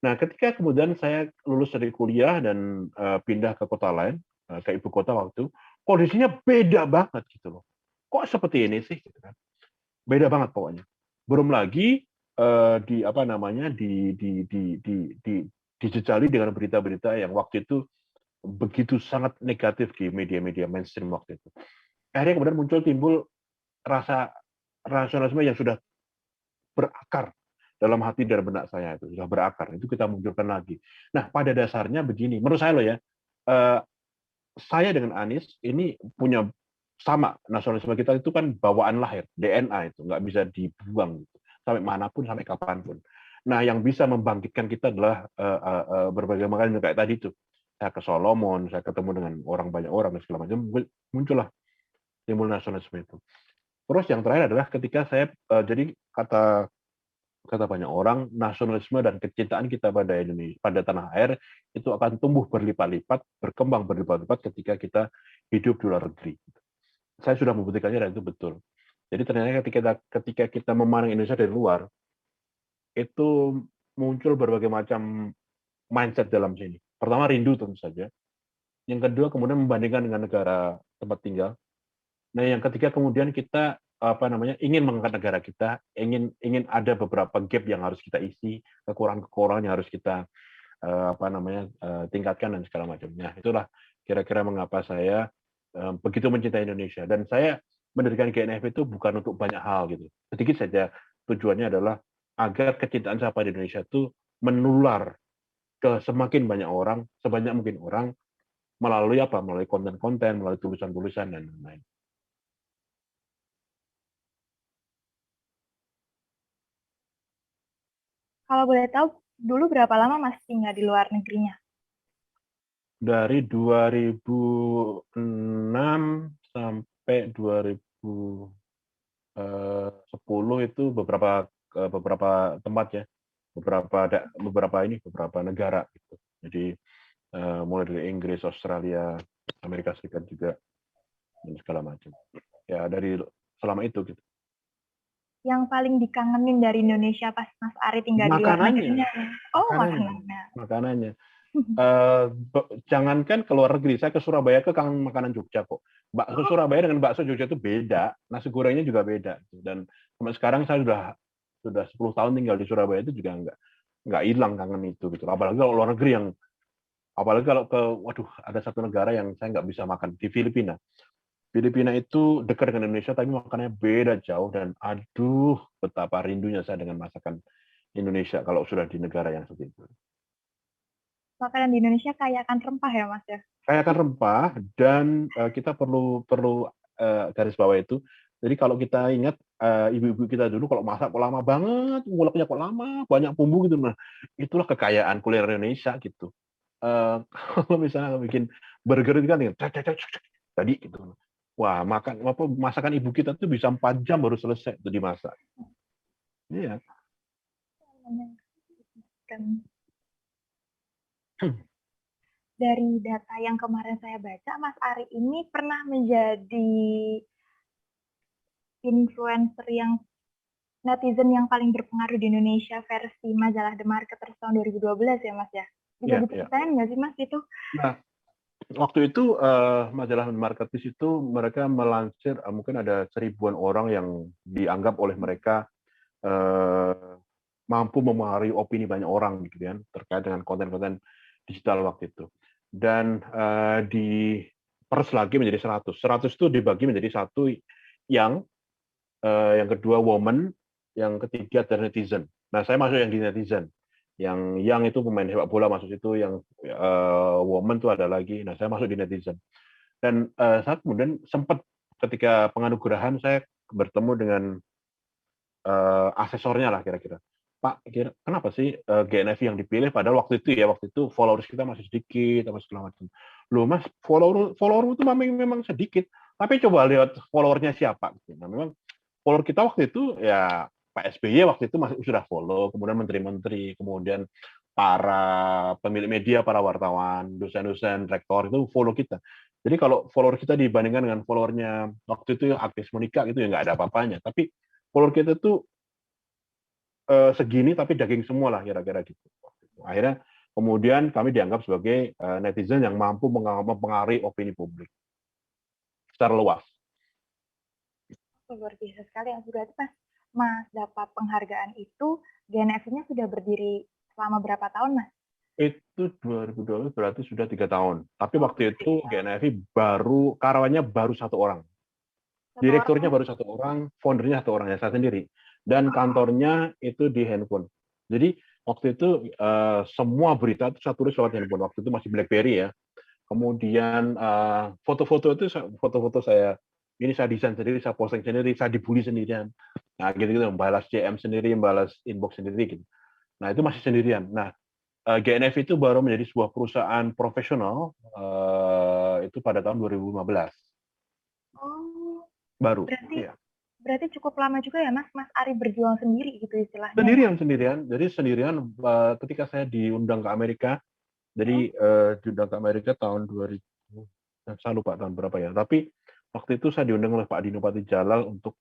Nah, ketika kemudian saya lulus dari kuliah dan pindah ke kota lain, ke ibu kota waktu, kondisinya beda banget gitu loh. Kok seperti ini sih? Gitu kan. Beda banget pokoknya. Belum lagi di apa namanya dijejali dengan berita-berita yang waktu itu begitu sangat negatif di media-media mainstream waktu itu. Akhirnya kemudian timbul rasa rasionalisme yang sudah berakar dalam hati dan benak saya itu sudah berakar. Itu kita munculkan lagi. Nah, pada dasarnya begini, menurut saya loh ya, saya dengan Anies ini punya sama nasionalisme kita itu kan bawaan lahir, DNA itu nggak bisa dibuang gitu. Sampai manapun, sampai kapanpun. Nah, yang bisa membangkitkan kita adalah berbagai macam kayak tadi itu. Saya ke Solomon, saya ketemu dengan banyak orang dan segala macam, muncullah timbul nasionalisme itu. Terus yang terakhir adalah ketika saya jadi kata banyak orang, nasionalisme dan kecintaan kita pada Indonesia, pada tanah air itu akan tumbuh berlipat-lipat, berkembang berlipat-lipat ketika kita hidup di luar negeri. Saya sudah membuktikannya dan itu betul. Jadi ternyata ketika kita memandang Indonesia dari luar, itu muncul berbagai macam mindset dalam sini. Pertama rindu tentu saja. Yang kedua kemudian membandingkan dengan negara tempat tinggal. Nah yang ketiga kemudian kita ingin mengangkat negara kita, ingin ada beberapa gap yang harus kita isi, kekurangan-kekurangan yang harus kita tingkatkan dan segala macamnya. Itulah kira-kira mengapa saya begitu mencintai Indonesia. Dan saya mendirikan GNF itu bukan untuk banyak hal gitu. Sedikit saja tujuannya adalah agar kecintaan saya pada Indonesia itu menular ke semakin banyak orang, sebanyak mungkin orang melalui Melalui konten-konten, melalui tulisan-tulisan dan lain-lain. Kalau boleh tahu, dulu berapa lama Mas tinggal di luar negerinya? Dari 2006 sampai 2010 itu beberapa tempat ya, beberapa negara gitu. Jadi mulai dari Inggris, Australia, Amerika Serikat juga dan segala macam. Ya dari selama itu gitu. Yang paling dikangenin dari Indonesia pas Mas Ari tinggal di luar Makanannya, negerinya? Oh, makanannya. makanannya. Jangankan ke luar negeri, saya ke Surabaya kangen makanan Jogja kok. Bakso Surabaya dengan bakso Jogja itu beda, nasi gorengnya juga beda. Dan sampai sekarang saya sudah sudah 10 tahun tinggal di Surabaya itu juga nggak hilang kangen itu gitu. Apalagi kalau luar negeri yang apalagi kalau waduh, ada satu negara yang saya nggak bisa makan di Filipina. Filipina itu dekat dengan Indonesia tapi makannya beda jauh dan aduh betapa rindunya saya dengan masakan Indonesia kalau sudah di negara yang seperti itu. Makanan di Indonesia kaya akan rempah ya Mas ya. Kaya akan rempah dan kita perlu perlu garis bawah itu. Jadi kalau kita ingat ibu-ibu kita dulu kalau masak kok lama banget, nguleknya kok lama, banyak bumbu gitu. Nah, itulah kekayaan kuliner Indonesia gitu. Kalau misalnya bikin burger itu kan tinggal cek cek cek cek, jadi gitu. Wah, masakan ibu kita tuh bisa 4 jam baru selesai itu dimasak. Iya. Kan dari data yang kemarin saya baca, Mas Ari ini pernah menjadi influencer yang netizen yang paling berpengaruh di Indonesia versi majalah The Marketer tahun 2012 ya Mas ya. Bisa Iya, iya. diceritain nggak sih Mas itu? Nah, waktu itu majalah Marketis itu mereka melansir mungkin ada 1.000-an orang yang dianggap oleh mereka eh, mampu mempengaruhi opini banyak orang gitu kan terkait dengan konten-konten digital waktu itu. Dan diperes lagi menjadi 100. 100 itu dibagi menjadi satu yang kedua woman, yang ketiga adalah netizen. Nah, saya masuk yang di netizen. Yang itu pemain sepak bola masuk itu, yang woman itu ada lagi. Nah, saya masuk di netizen. Dan saya kemudian sempat ketika penganugerahan saya bertemu dengan asesornya lah kira-kira. Pak, kenapa sih GNFI yang dipilih? Padahal waktu itu followers kita masih sedikit, apa segala macam. Loh mas, follower itu memang sedikit, tapi coba lihat followernya siapa. Nah, memang follower kita waktu itu ya Pak SBY waktu itu masih sudah follow, kemudian menteri-menteri, kemudian para pemilik media, para wartawan, dosen-dosen, rektor itu follow kita. Jadi kalau follower kita dibandingkan dengan followernya waktu itu yang aktif menikah itu ya nggak ada apa-apanya. Tapi follower kita tuh segini tapi daging semua lah kira-kira gitu. Akhirnya kemudian kami dianggap sebagai netizen yang mampu mempengaruhi opini publik secara luas. Luar biasa sekali ya. Berarti pas Mas dapat penghargaan itu, GNFI-nya sudah berdiri selama berapa tahun Mas? Itu 2012 berarti sudah 3 tahun. Tapi Oh, waktu itu GNFI baru karyawannya baru 1 orang, satu direkturnya orang. baru 1 orang, foundernya 1 orang ya saya sendiri, dan kantornya itu di handphone. Jadi waktu itu semua berita itu saya tulis lewat handphone. Waktu itu masih BlackBerry ya. Kemudian foto-foto itu foto-foto saya ini saya desain sendiri, saya posting sendiri, saya dibully sendirian. Nah gitu-gitu, membalas CM sendiri, membalas inbox sendiri gitu. Nah itu masih sendirian. Nah GNF itu baru menjadi sebuah perusahaan profesional itu pada tahun 2015 Oh, baru. berarti Iya. berarti cukup lama juga ya Mas, Mas Ari berjuang sendiri gitu istilahnya ya? Sendirian sendirian. Jadi sendirian ketika saya diundang ke Amerika. Oh, Jadi diundang ke Amerika tahun 2000, saya lupa tahun berapa ya. Tapi waktu itu saya diundang oleh Pak Dino Patijalal untuk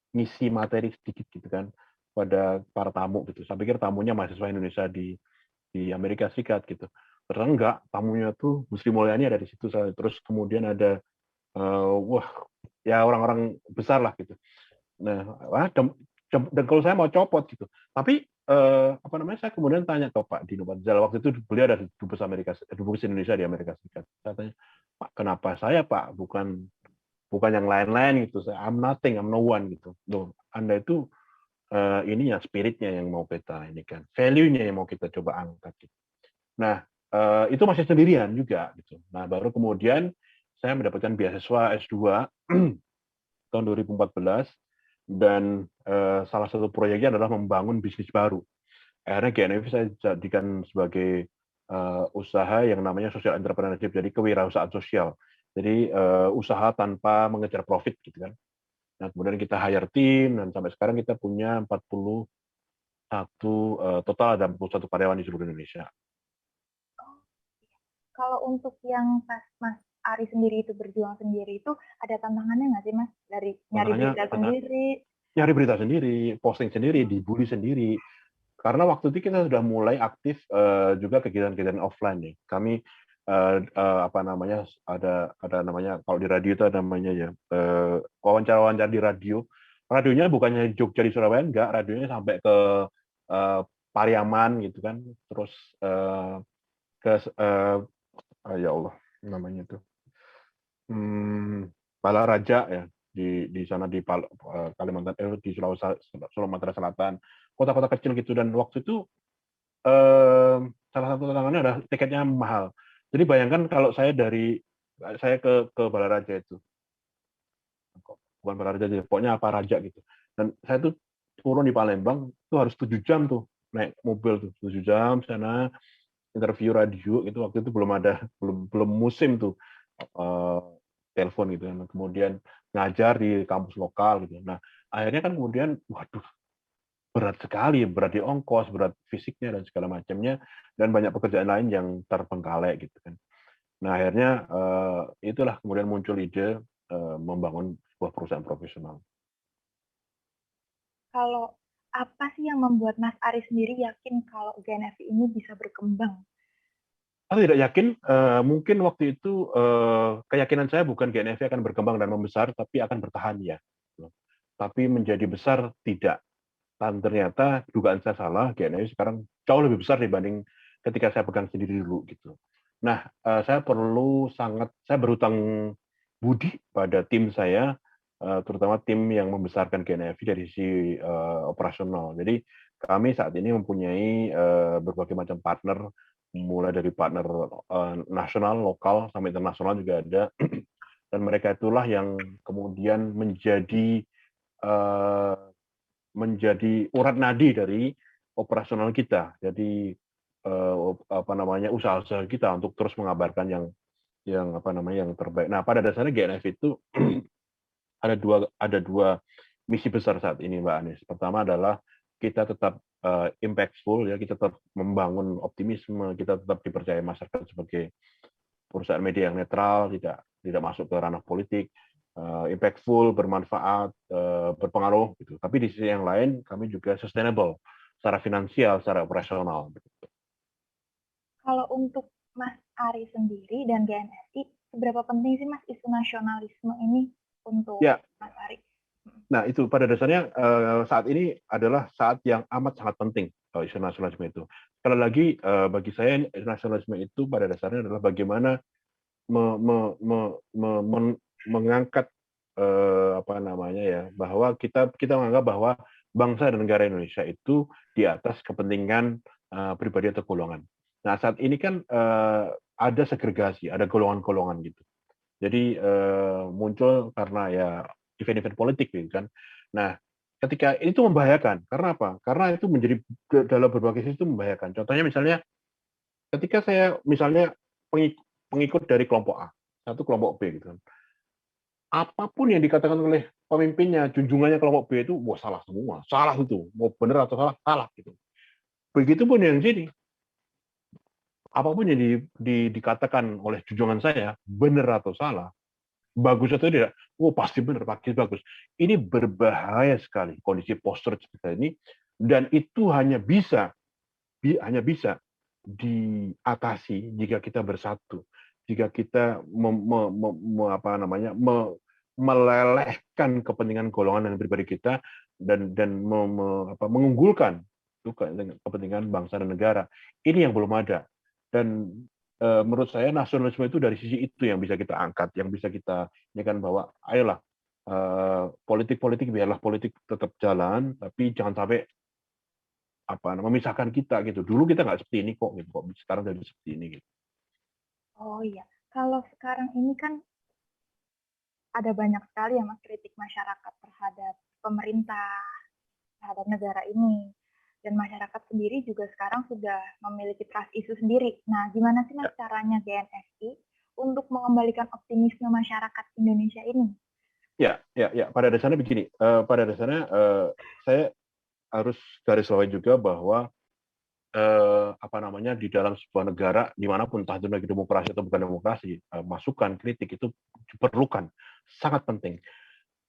ngisi materi sedikit gitu kan pada para tamu gitu. Saya pikir tamunya mahasiswa Indonesia di Amerika Serikat gitu. Ternyata enggak, tamunya tuh Bu Sri Mulyani ada di situ. Terus kemudian ada wah ya orang-orang besar lah gitu. Nah, dan kalau saya mau copot gitu. Tapi apa namanya? Saya kemudian tanya ke Pak Dino Patijalal waktu itu beliau ada dubes Indonesia di Amerika Serikat. Saya tanya, Pak, kenapa saya Pak bukan yang lain-lain gitu. I'm nothing, I'm no one gitu. Loh, Anda itu ini ya spiritnya yang mau kita ini kan, value-nya yang mau kita coba angkat. Gitu. Nah, itu masih sendirian juga gitu. Nah, baru kemudian saya mendapatkan beasiswa S2 tahun 2014 dan salah satu proyeknya adalah membangun bisnis baru. Akhirnya GNFI saya jadikan sebagai usaha yang namanya social entrepreneurship, jadi kewirausahaan sosial. Jadi usaha tanpa mengejar profit gitu kan. Nah, kemudian kita hire tim dan sampai sekarang kita punya 41 total ada 41 karyawan di seluruh Indonesia. kalau untuk yang pas Mas Ari sendiri itu berjuang sendiri itu ada tantangannya nggak sih Mas? Dari nyari Tantangannya berita sendiri. nyari berita sendiri, posting sendiri, dibully sendiri. Karena waktu itu kita sudah mulai aktif juga kegiatan-kegiatan offline nih. Kami apa namanya ada namanya kalau di radio itu ada namanya ya wawancara-wawancara di radio radionya bukannya Jogja di Surabaya, enggak, radionya sampai ke eh, Pariaman gitu kan, terus eh, ke ya Allah namanya tuh, Balaraja ya, di sana di Kalimantan, di Sumatera Selatan, kota-kota kecil gitu. Dan waktu itu salah satu tantangannya adalah tiketnya mahal. Jadi bayangkan kalau saya ke Balaraja itu, bukan Balaraja, pokoknya apa Raja gitu. Dan saya tuh turun di Palembang itu harus 7 jam tuh naik mobil tuh, 7 jam sana, interview radio itu. Waktu itu belum ada, belum musim tuh eh, telepon gitu kan. Kemudian ngajar di kampus lokal gitu. Nah, akhirnya kan kemudian waduh, berat sekali, berat di ongkos, berat fisiknya dan segala macamnya, dan banyak pekerjaan lain yang terbengkalai gitu kan. Nah, akhirnya itulah kemudian muncul ide membangun sebuah perusahaan profesional. Kalau apa sih yang membuat Mas Ari sendiri yakin kalau GNFI ini bisa berkembang? Saya tidak yakin, mungkin waktu itu keyakinan saya bukan GNFI akan berkembang dan membesar, tapi akan bertahan ya. Tapi menjadi besar tidak. Dan ternyata dugaan saya salah, GNFI sekarang jauh lebih besar dibanding ketika saya pegang sendiri dulu gitu. Nah, saya berhutang budi pada tim saya, terutama tim yang membesarkan GNFI dari sisi operasional. Jadi kami saat ini mempunyai berbagai macam partner, mulai dari partner nasional, lokal, sampai internasional juga ada. Dan mereka itulah yang kemudian eh, menjadi urat nadi dari operasional kita. Jadi apa namanya, usaha-usaha kita untuk terus mengabarkan yang apa namanya, yang terbaik. Nah, pada dasarnya GNF itu ada dua misi besar saat ini, Mbak Anies. Pertama adalah kita tetap impactful ya, kita tetap membangun optimisme, kita tetap dipercaya masyarakat sebagai perusahaan media yang netral, tidak masuk ke ranah politik, impactful, bermanfaat, berpengaruh gitu. Tapi di sisi yang lain kami juga sustainable secara finansial, secara operasional. Kalau untuk Mas Ari sendiri dan GNFI, seberapa penting sih Mas isu nasionalisme ini untuk Ya, Mas Ari? nah itu pada dasarnya saat ini adalah saat yang amat sangat penting, isu nasionalisme itu. Sekali lagi, bagi saya nasionalisme itu pada dasarnya adalah bagaimana me- me- me- me- mengangkat apa namanya ya, bahwa kita kita menganggap bahwa bangsa dan negara Indonesia itu di atas kepentingan pribadi atau golongan. Nah, saat ini kan ada segregasi, ada golongan-golongan gitu. Jadi muncul karena ya event-event politik gitu kan. Nah, ketika itu membahayakan, karena apa? Karena itu menjadi dalam berbagai sisi itu membahayakan. Contohnya misalnya ketika saya misalnya pengikut dari kelompok A, satu kelompok B gitu kan. Apapun yang dikatakan oleh pemimpinnya, junjungannya kelompok B itu, wah salah semua. Salah itu. Mau benar atau salah, salah gitu. Begitupun yang sini. Apapun yang dikatakan oleh junjungan saya, benar atau salah, bagus atau tidak, oh pasti benar, pasti bagus. Ini berbahaya sekali kondisi postur seperti ini, dan itu hanya bisa diatasi jika kita bersatu, jika kita apa namanya, melelehkan kepentingan golongan dan pribadi kita, dan mengunggulkan itu kepentingan bangsa dan negara. Ini yang belum ada. Dan menurut saya nasionalisme itu dari sisi itu yang bisa kita angkat, yang bisa kita ini kan, bahwa ayolah, politik-politik biarlah politik tetap jalan, tapi jangan sampai apa memisahkan kita gitu. Dulu kita nggak seperti ini kok gitu, kok sekarang jadi seperti ini gitu. Oh iya, kalau sekarang ini kan ada banyak sekali ya Mas kritik masyarakat terhadap pemerintah, terhadap negara ini. Dan masyarakat sendiri juga sekarang sudah memiliki trust issue sendiri. Nah, gimana sih Mas Ya, caranya GNFI untuk mengembalikan optimisme masyarakat Indonesia ini? ya, ya, ya. Pada dasarnya begini. Pada dasarnya saya harus garis bawahi juga bahwa apa namanya, di dalam sebuah negara dimanapun, entah itu lagi demokrasi atau bukan demokrasi, masukan kritik itu diperlukan, sangat penting.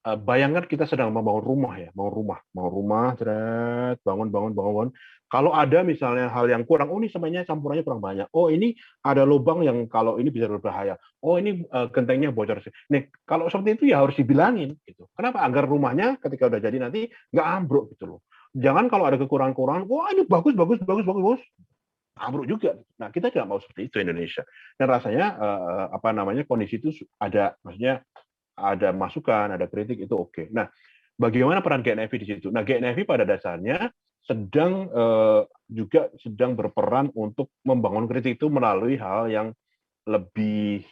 bayangkan kita sedang membangun rumah ya, bangun rumah, jeret, bangun, bangun, bangun, bangun. Kalau ada misalnya hal yang kurang, oh ini semennya campurannya kurang banyak. Oh ini ada lubang yang kalau ini bisa berbahaya. Oh ini gentengnya bocor. Nih kalau seperti itu ya harus dibilangin gitu. Kenapa? Agar rumahnya ketika udah jadi nanti nggak ambruk gitu loh. Jangan kalau ada kekurangan-kekurangan, wah ini bagus, bagus, bagus, bagus, bagus, ambruk juga. Nah kita tidak mau seperti itu Indonesia. Dan rasanya apa namanya kondisi itu ada, maksudnya ada masukan, ada kritik itu oke. Nah, bagaimana peran GNFI di situ? Nah, GNFI pada dasarnya sedang juga sedang berperan untuk membangun kritik itu melalui hal yang lebih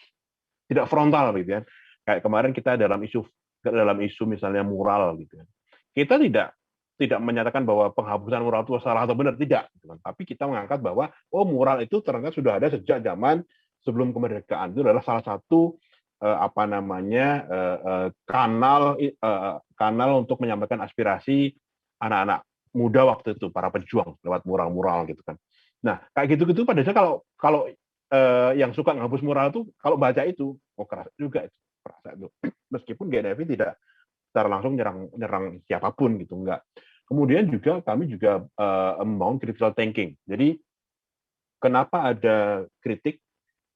tidak frontal gitu ya. Kayak kemarin kita dalam isu misalnya mural gitu ya. Kita tidak menyatakan bahwa penghapusan mural itu salah atau benar, tidak. Gitu kan. Tapi kita mengangkat bahwa mural itu ternyata sudah ada sejak zaman sebelum kemerdekaan. Itu adalah salah satu apa namanya kanal untuk menyampaikan aspirasi anak-anak muda waktu itu, para pejuang lewat mural-mural gitu kan. Nah, kayak gitu-gitu pada dasarnya kalau kalau yang suka ngapus mural itu kalau baca itu, keras juga itu, kerasa itu. Meskipun GNFI tidak secara langsung nyerang siapapun gitu, enggak. Kemudian juga kami juga membangun critical thinking. Jadi kenapa ada kritik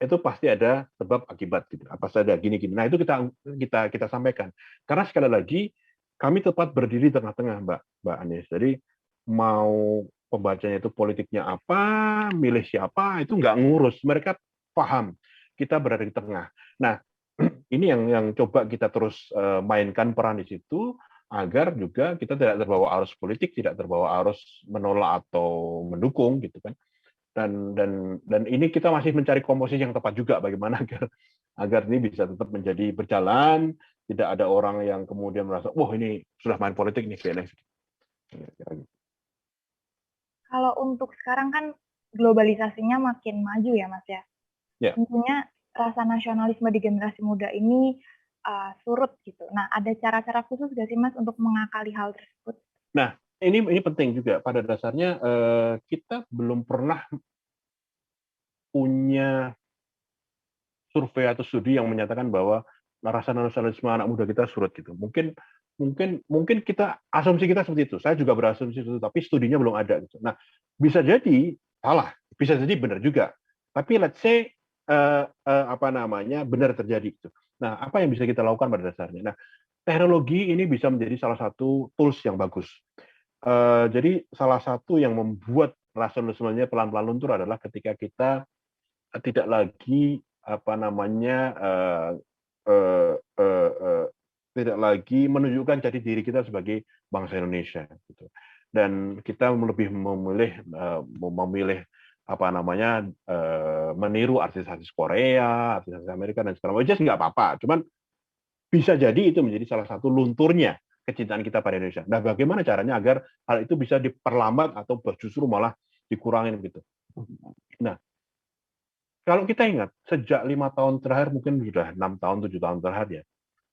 itu pasti ada sebab akibat gitu. Apa saja gini-gini. Nah, itu kita sampaikan. Karena sekali lagi kami tepat berdiri tengah-tengah, Mbak Anies. Jadi mau pembacanya itu politiknya apa, milih siapa, itu nggak ngurus. Mereka paham kita berada di tengah. Nah, ini yang coba kita terus mainkan peran di situ agar juga kita tidak terbawa arus politik, tidak terbawa arus menolak atau mendukung gitu kan. Dan ini kita masih mencari komposisi yang tepat juga bagaimana agar ini bisa tetap menjadi berjalan, tidak ada orang yang kemudian merasa wah ini sudah main politik nih kayaknya. Kalau untuk sekarang kan globalisasinya makin maju ya Mas ya. Ya. Tentunya rasa nasionalisme di generasi muda ini surut gitu. Nah, ada cara-cara khusus nggak sih Mas untuk mengakali hal tersebut? Nah, ini penting juga. Pada dasarnya kita belum pernah punya survei atau studi yang menyatakan bahwa rasa nasionalisme anak muda kita surut gitu. Mungkin kita asumsi kita seperti itu. Saya juga berasumsi itu, tapi studinya belum ada gitu. Nah, bisa jadi salah, bisa jadi benar juga. Tapi let's say apa namanya benar terjadi gitu. Nah, apa yang bisa kita lakukan pada dasarnya? Nah, teknologi ini bisa menjadi salah satu tools yang bagus. Jadi salah satu yang membuat nasionalismenya pelan-pelan luntur adalah ketika kita tidak lagi apa namanya eh, eh, eh, tidak lagi menunjukkan jati diri kita sebagai bangsa Indonesia gitu. Dan kita lebih memilih apa namanya meniru artis-artis Korea, artis-artis Amerika dan segala macam. Nggak apa-apa, cuman bisa jadi itu menjadi salah satu lunturnya kecintaan kita pada Indonesia. Nah, bagaimana caranya agar hal itu bisa diperlambat atau justru malah dikurangin gitu. Nah, kalau kita ingat, sejak 5 tahun terakhir, mungkin sudah 6 tahun, 7 tahun terakhir ya,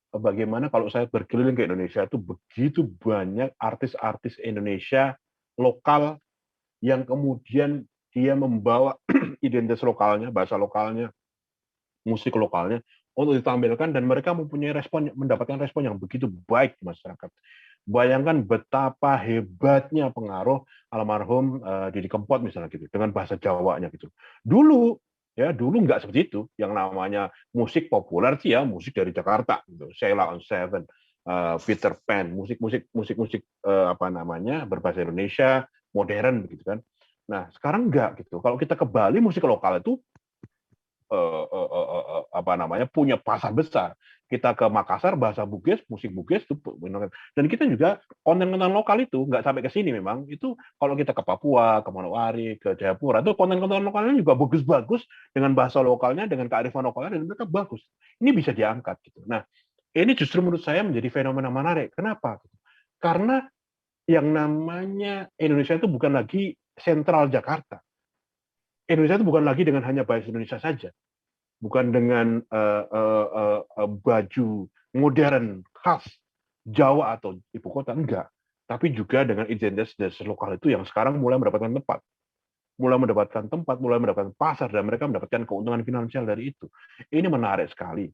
bagaimana kalau saya berkeliling ke Indonesia itu begitu banyak artis-artis Indonesia lokal yang kemudian dia membawa identitas lokalnya, bahasa lokalnya, musik lokalnya untuk ditampilkan dan mereka mendapatkan respon yang begitu baik di masyarakat. Bayangkan betapa hebatnya pengaruh almarhum Didi Kempot misalnya gitu dengan bahasa Jawanya gitu. Dulu nggak seperti itu. Yang namanya musik populer sih ya musik dari Jakarta gitu. Sheila on Seven, Peter Pan, musik apa namanya berbahasa Indonesia modern begitu kan. Nah sekarang enggak gitu. Kalau kita ke Bali musik lokal itu apa namanya punya pasar besar. Kita ke Makassar bahasa Bugis, musik Bugis itu dan kita juga konten-konten lokal itu nggak sampai ke sini memang itu kalau kita ke Papua, ke Manowari, ke Jayapura itu konten-konten lokalnya juga bagus-bagus dengan bahasa lokalnya, dengan kearifan lokalnya dan mereka bagus. Ini bisa diangkat gitu. Nah, ini justru menurut saya menjadi fenomena menarik. Kenapa? Karena yang namanya Indonesia itu bukan lagi sentral Jakarta. Indonesia itu bukan lagi dengan hanya bahasa Indonesia saja bukan dengan baju modern khas Jawa atau ibu kota enggak, tapi juga dengan identitas lokal itu yang sekarang mulai mendapatkan tempat, mulai mendapatkan pasar dan mereka mendapatkan keuntungan finansial dari itu. Ini menarik sekali.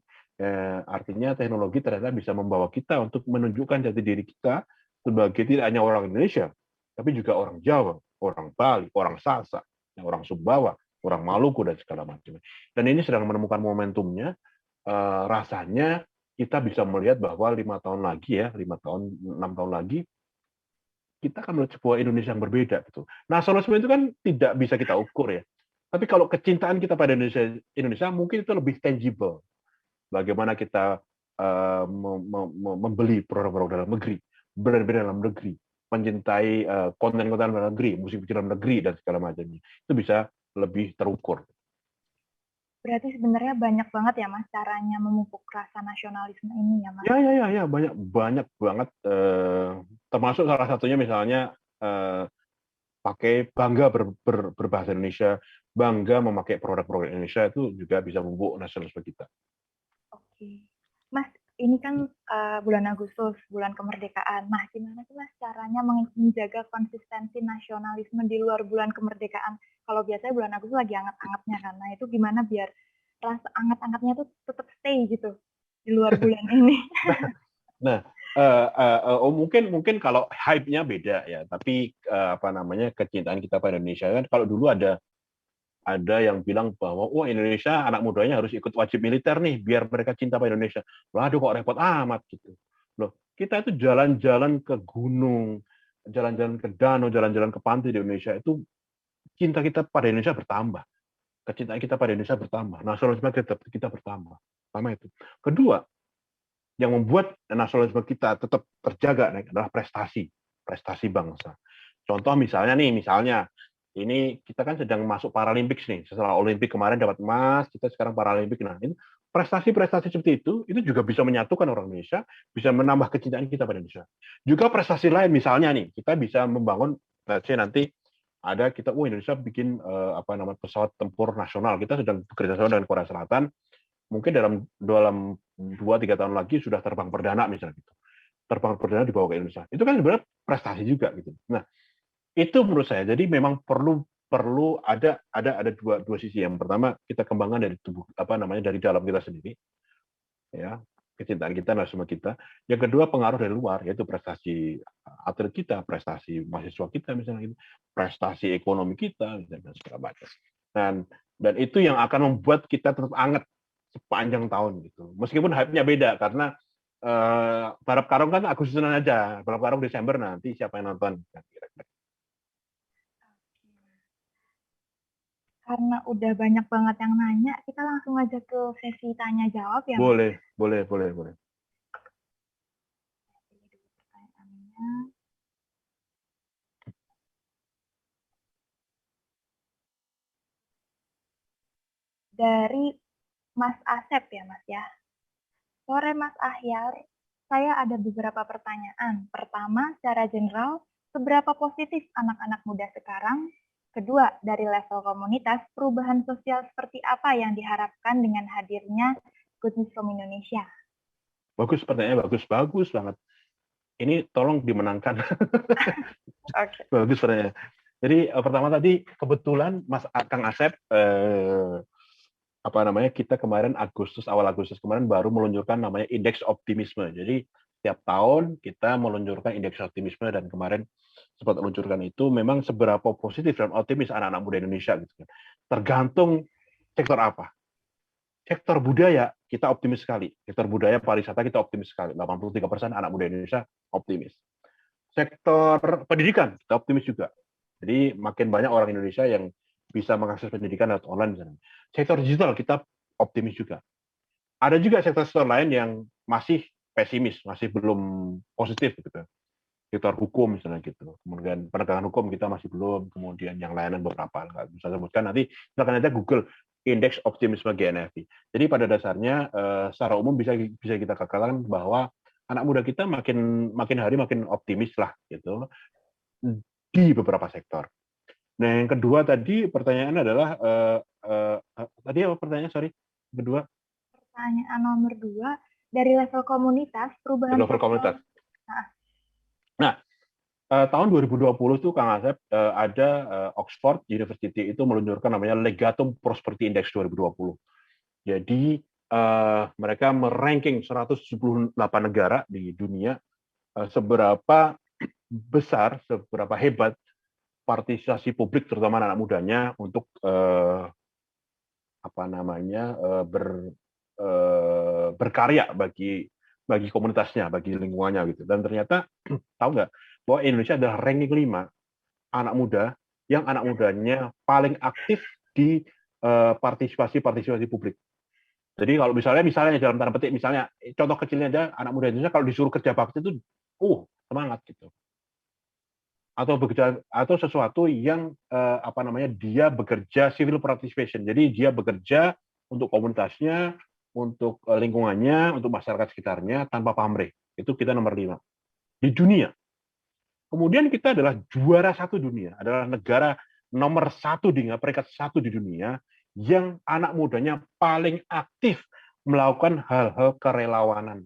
Artinya teknologi ternyata bisa membawa kita untuk menunjukkan jati diri kita sebagai tidak hanya orang Indonesia, tapi juga orang Jawa, orang Bali, orang Salsa, orang Sumbawa, orang Maluku, dan segala macam. Dan ini sedang menemukan momentumnya. Rasanya kita bisa melihat bahwa 5 tahun lagi, 5 tahun, 6 tahun lagi, kita akan melihat sebuah Indonesia yang berbeda. Gitu. Nasionalisme itu kan tidak bisa kita ukur ya. Tapi kalau kecintaan kita pada Indonesia mungkin itu lebih tangible. Bagaimana kita membeli produk-produk dalam negeri, brand-brand dalam negeri, mencintai konten-konten dalam negeri, musik dalam negeri, dan segala macamnya. Itu bisa lebih terukur. Berarti sebenarnya banyak banget ya Mas caranya memupuk rasa nasionalisme ini ya Mas? Ya, banyak banget. Termasuk salah satunya misalnya pakai bangga berbahasa Indonesia, bangga memakai produk-produk Indonesia, itu juga bisa memupuk nasionalisme kita. Oke. Mas, ini kan bulan Agustus, bulan kemerdekaan. Nah, gimana sih Mas caranya menjaga konsistensi nasionalisme di luar bulan kemerdekaan? Kalau biasanya bulan Agustus lagi anget-angetnya kan. Nah, itu gimana biar rasa anget-angetnya tuh tetap stay gitu di luar bulan ini? Nah, mungkin kalau hype-nya beda ya, tapi apa namanya, kecintaan kita pada Indonesia kan, kalau dulu ada yang bilang bahwa Indonesia anak mudanya harus ikut wajib militer nih biar mereka cinta pada Indonesia. Waduh, kok repot amat gitu. Loh, kita itu jalan-jalan ke gunung, jalan-jalan ke danau, jalan-jalan ke pantai di Indonesia, itu cinta kita pada Indonesia bertambah. Kecintaan kita pada Indonesia bertambah. Nasionalisme kita bertambah. Pertama itu. Kedua, yang membuat nasionalisme kita tetap terjaga adalah prestasi, prestasi bangsa. Contoh misalnya ini kita kan sedang masuk Paralympics nih. Setelah Olimpik kemarin dapat emas, kita sekarang Paralimpik. Nah, ini prestasi-prestasi seperti itu juga bisa menyatukan orang Indonesia, bisa menambah kecintaan kita pada Indonesia. Juga prestasi lain, misalnya nih, kita bisa membangun, nanti ada kita, Indonesia bikin pesawat tempur nasional. Kita sedang bekerja sama dengan Korea Selatan. Mungkin dalam 2-3 tahun lagi sudah terbang perdana misalnya gitu. Terbang perdana dibawa ke Indonesia. Itu kan sebenarnya prestasi juga gitu. Nah, itu menurut saya. Jadi memang perlu ada dua sisi. Yang pertama, kita kembangkan dari tubuh dari dalam kita sendiri, ya, kecintaan kita, nasionalisme kita. Yang kedua, pengaruh dari luar, yaitu prestasi atlet kita, prestasi mahasiswa kita misalnya gitu, prestasi ekonomi kita misalnya, dan segala macam. Dan itu yang akan membuat kita tetap anget sepanjang tahun gitu. Meskipun hype-nya beda, karena balap karung kan Agustusan aja, balap karung Desember, nanti siapa yang nonton? Karena udah banyak banget yang nanya, kita langsung aja ke sesi tanya jawab ya Mas. Boleh. Ini dulu pertanyaannya. Dari Mas Asep ya Mas ya. Sore Mas Ahyar, saya ada beberapa pertanyaan. Pertama, secara general, seberapa positif anak-anak muda sekarang? Kedua, dari level komunitas, perubahan sosial seperti apa yang diharapkan dengan hadirnya Good Newsroom Indonesia? Bagus, pertanyaannya bagus banget. Ini tolong dimenangkan. Oke. Bagus pertanyaannya. Jadi pertama tadi kebetulan Mas Kang Asep kita kemarin awal Agustus kemarin baru meluncurkan namanya indeks optimisme. Jadi setiap tahun kita meluncurkan indeks optimisme, dan kemarin sempat meluncurkan itu. Memang seberapa positif dan optimis anak-anak muda Indonesia gitu kan. Tergantung sektor apa. Sektor budaya kita optimis sekali. Sektor budaya pariwisata kita optimis sekali. 83% anak muda Indonesia optimis. Sektor pendidikan kita optimis juga. Jadi makin banyak orang Indonesia yang bisa mengakses pendidikan lewat online misalnya. Sektor digital kita optimis juga. Ada juga sektor lain yang masih pesimis, masih belum positif gitu. Sektor hukum misalnya gitu. Kemudian penegakan hukum kita masih belum, kemudian yang lainnya beberapa nggak bisa sebutkan, nanti silakan aja Google indeks optimisme GNFI. Jadi pada dasarnya secara umum bisa kita katakan bahwa anak muda kita makin hari makin optimis lah gitu di beberapa sektor. Nah, yang kedua tadi pertanyaan adalah tadi apa pertanyaan? Sorry, kedua. Pertanyaan nomor 2, dari level komunitas, perubahan Level sosial. komunitas. Nah, tahun 2020 itu Kang Asep ada Oxford University itu meluncurkan namanya Legatum Prosperity Index 2020. Jadi mereka meranking 178 negara di dunia, seberapa besar, seberapa hebat partisipasi publik terutama anak mudanya untuk berkarya bagi komunitasnya, bagi lingkungannya gitu. Dan ternyata tahu nggak bahwa Indonesia adalah ranking 5 anak muda yang anak mudanya paling aktif di partisipasi publik. Jadi kalau misalnya dalam tanda petik misalnya contoh kecilnya aja anak muda Indonesia kalau disuruh kerja bakti itu semangat gitu. Atau sesuatu yang dia bekerja civil participation. Jadi dia bekerja untuk komunitasnya, untuk lingkungannya, untuk masyarakat sekitarnya tanpa pamrih. Itu kita nomor 5 di dunia. Kemudian kita adalah juara 1 dunia, adalah negara nomor 1 di peringkat 1 di dunia yang anak mudanya paling aktif melakukan hal-hal kerelawanan.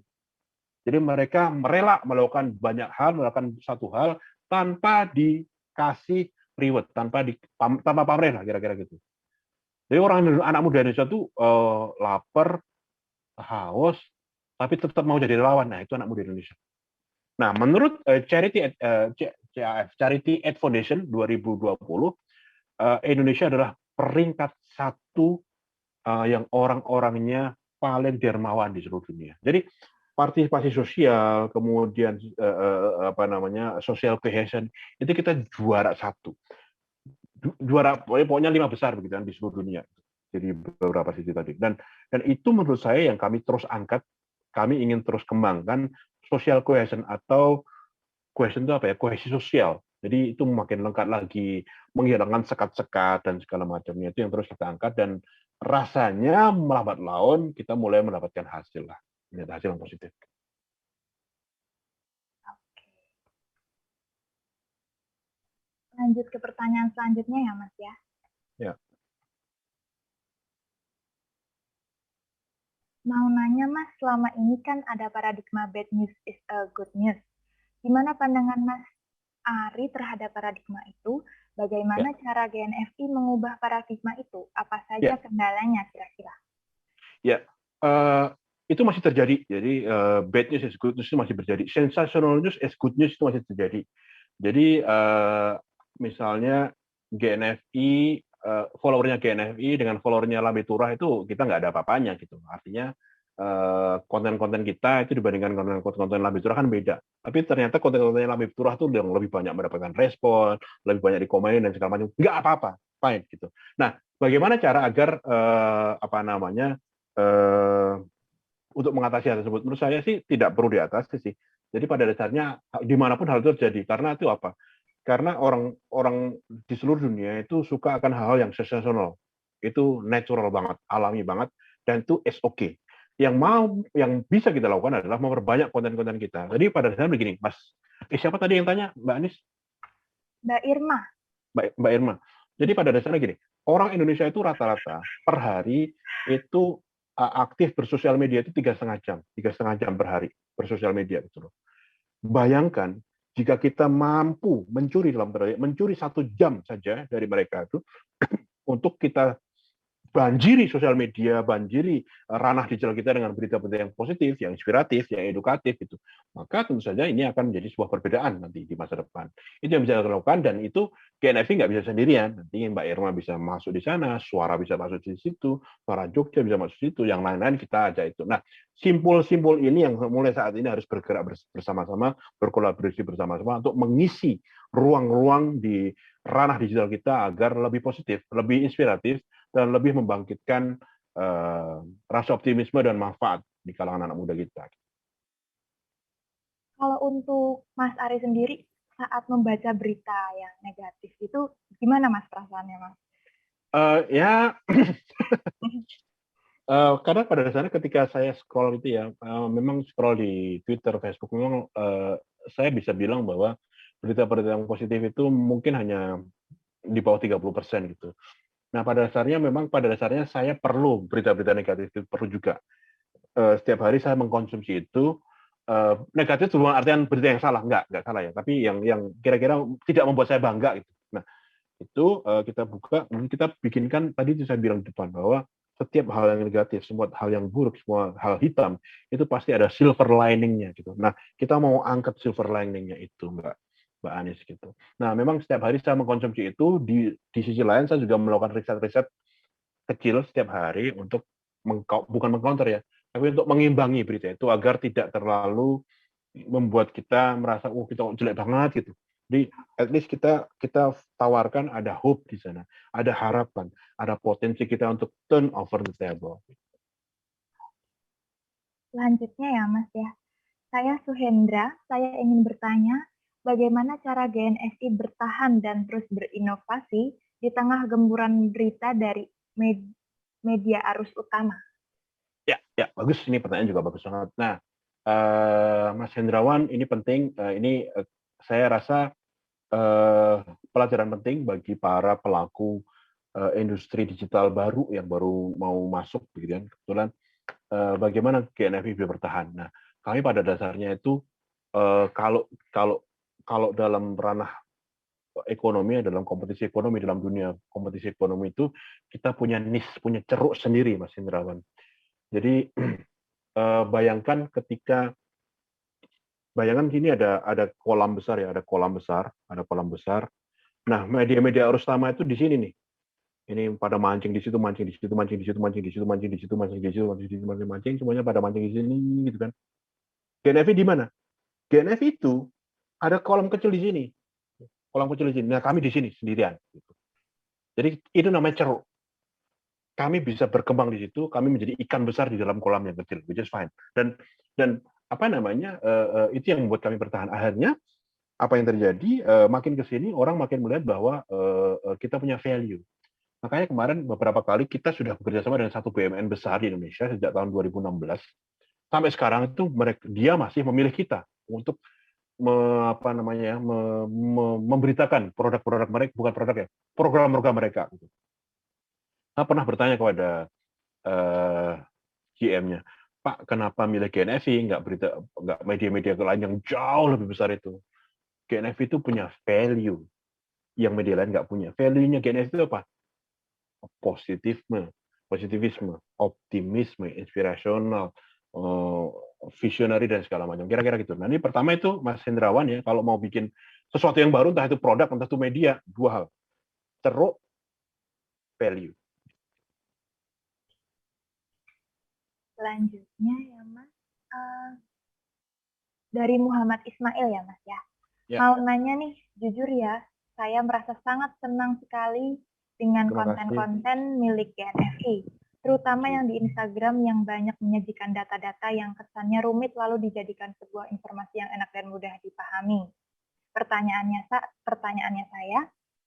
Jadi mereka rela melakukan banyak hal, melakukan satu hal tanpa dikasih reward, tanpa pamrih lah kira-kira gitu. Jadi anak muda Indonesia itu lapar, haus, tapi tetap mau jadi relawan. Nah, itu anak muda Indonesia. Nah, menurut Charity Aid Foundation 2020, Indonesia adalah peringkat 1 yang orang-orangnya paling dermawan di seluruh dunia. Jadi partisipasi sosial, kemudian social cohesion, itu kita juara 1. Pokoknya 5 besar begitu kan di seluruh dunia. Jadi beberapa sisi tadi. Dan itu menurut saya yang kami terus angkat, kami ingin terus kembangkan social cohesion atau cohesion itu kohesi sosial. Jadi itu makin lengkap lagi, menghilangkan sekat-sekat dan segala macamnya itu yang terus kita angkat dan rasanya melambat laun kita mulai mendapatkan hasil lah, hasil yang positif. Lanjut ke pertanyaan selanjutnya ya Mas ya. Ya. Mau nanya Mas, selama ini kan ada paradigma bad news is a good news. Gimana pandangan Mas Ari terhadap paradigma itu? Bagaimana cara GNFI mengubah paradigma itu? Apa saja kendalanya kira-kira? Ya, itu masih terjadi. Jadi bad news is good news itu masih terjadi. Sensational news is good news itu masih terjadi. Jadi misalnya GNFI, followernya GNFI dengan followernya Lambe Turah itu kita nggak ada apa-apanya gitu. Artinya konten-konten kita itu dibandingkan konten-konten Lambe Turah kan beda. Tapi ternyata konten-kontennya Lambe Turah itu yang lebih banyak mendapatkan respon, lebih banyak dikomenin dan segala macam. Nggak apa-apa, fine gitu. Nah, bagaimana cara agar untuk mengatasi hal tersebut? Menurut saya sih tidak perlu diatasi sih. Jadi pada dasarnya dimanapun hal itu terjadi. Karena itu apa? Karena orang di seluruh dunia itu suka akan hal-hal yang sensasional. Itu natural banget, alami banget, dan itu is okay. Yang bisa kita lakukan adalah memperbanyak konten-konten kita. Jadi pada dasarnya begini, Mas. Siapa tadi yang tanya, Mbak Anis? Mbak Irma. Mbak Irma. Jadi pada dasarnya gini, orang Indonesia itu rata-rata per hari itu aktif bersosial media itu 3,5 jam per hari bersosial media gitu loh. Bayangkan jika kita mampu mencuri 1 jam saja dari mereka itu untuk kita banjiri sosial media, banjiri ranah digital kita dengan berita-berita yang positif, yang inspiratif, yang edukatif gitu. Maka tentu saja ini akan menjadi sebuah perbedaan nanti di masa depan. Itu yang bisa dilakukan dan itu GNFI nggak bisa sendirian. Nanti Mbak Irma bisa masuk di sana, Suara bisa masuk di situ, Suara Jogja bisa masuk di situ, yang lain-lain kita ajak itu. Nah, simpul-simpul ini yang mulai saat ini harus bergerak bersama-sama, berkolaborasi bersama-sama untuk mengisi ruang-ruang di ranah digital kita agar lebih positif, lebih inspiratif, dan lebih membangkitkan rasa optimisme dan manfaat di kalangan anak muda kita. Kalau untuk Mas Ari sendiri, saat membaca berita yang negatif itu, gimana Mas perasaannya Mas? Karena pada dasarnya ketika saya scroll itu ya, memang scroll di Twitter, Facebook, memang saya bisa bilang bahwa berita-berita yang positif itu mungkin hanya di bawah 30% gitu. Nah, pada dasarnya saya perlu berita-berita negatif itu perlu juga. Setiap hari saya mengkonsumsi itu negatif bukan artian berita yang salah, enggak salah ya, tapi yang kira-kira tidak membuat saya bangga gitu. Nah, itu kita buka, kita bikinkan tadi itu saya bilang di depan bahwa setiap hal yang negatif, semua hal yang buruk, semua hal hitam, itu pasti ada silver lining-nya gitu. Nah, kita mau angkat silver lining-nya itu, Mbak Anies gitu. Nah, memang setiap hari saya mengkonsumsi itu, di sisi lain saya juga melakukan riset-riset kecil setiap hari untuk bukan mengcounter ya, tapi untuk mengimbangi berita itu agar tidak terlalu membuat kita merasa kita jelek banget gitu. Jadi at least kita kita tawarkan ada hope di sana, ada harapan, ada potensi kita untuk turn over the table. Selanjutnya ya Mas ya, saya Suhendra, saya ingin bertanya, bagaimana cara GNFI bertahan dan terus berinovasi di tengah gemburan berita dari media arus utama? Ya, bagus, ini pertanyaan juga bagus banget. Nah, Mas Hendrawan, ini penting. Ini saya rasa pelajaran penting bagi para pelaku industri digital baru yang baru mau masuk, gitu kan. Kebetulan bagaimana GNFI bisa bertahan. Nah, kami pada dasarnya itu kalau kalau kalau dalam ranah ekonomi, dalam kompetisi ekonomi, dalam dunia kompetisi ekonomi itu kita punya niche, punya ceruk sendiri, Mas Hendrawan. Jadi bayangkan gini, ada kolam besar ya, ada kolam besar. Nah, media-media arus utama itu di sini nih. Ini pada mancing di situ, mancing di situ, mancing di situ, mancing di situ, mancing di situ, mancing di situ, mancing di situ, mancing, mancing, semuanya pada mancing di sini gitu kan. GNFI di mana? GNFI itu ada kolam kecil di sini. Kolam kecil di sini. Nah, kami di sini sendirian gitu. Jadi itu namanya ceruk. Kami bisa berkembang di situ, kami menjadi ikan besar di dalam kolam yang kecil, which is fine. Dan apa namanya, itu yang membuat kami bertahan. Akhirnya apa yang terjadi, makin ke sini orang makin melihat bahwa kita punya value. Makanya kemarin beberapa kali kita sudah bekerja sama dengan satu BUMN besar di Indonesia sejak tahun 2016. Sampai sekarang itu dia masih memilih kita untuk apa namanya, memberitakan produk-produk mereka, bukan produk ya, program-program mereka. Saya pernah bertanya kepada GM-nya, Pak, kenapa milih GNFI, nggak media-media lain yang jauh lebih besar itu? GNFI itu punya value yang media lain nggak punya. Value-nya GNFI itu apa? Positivisme, optimisme, inspirasional, eh, visionary dan segala macam. Kira-kira gitu. Nah, ini pertama itu Mas Hendrawan ya, kalau mau bikin sesuatu yang baru, entah itu produk, entah itu media, dua hal. Ceruk, value. Selanjutnya ya Mas, dari Muhammad Ismail ya Mas ya. Ya, Mau nanya nih, jujur ya, saya merasa sangat senang sekali dengan terima kasih. konten-konten milik GNFI, terutama yang di Instagram yang banyak menyajikan data-data yang kesannya rumit lalu dijadikan sebuah informasi yang enak dan mudah dipahami. Pertanyaannya saya,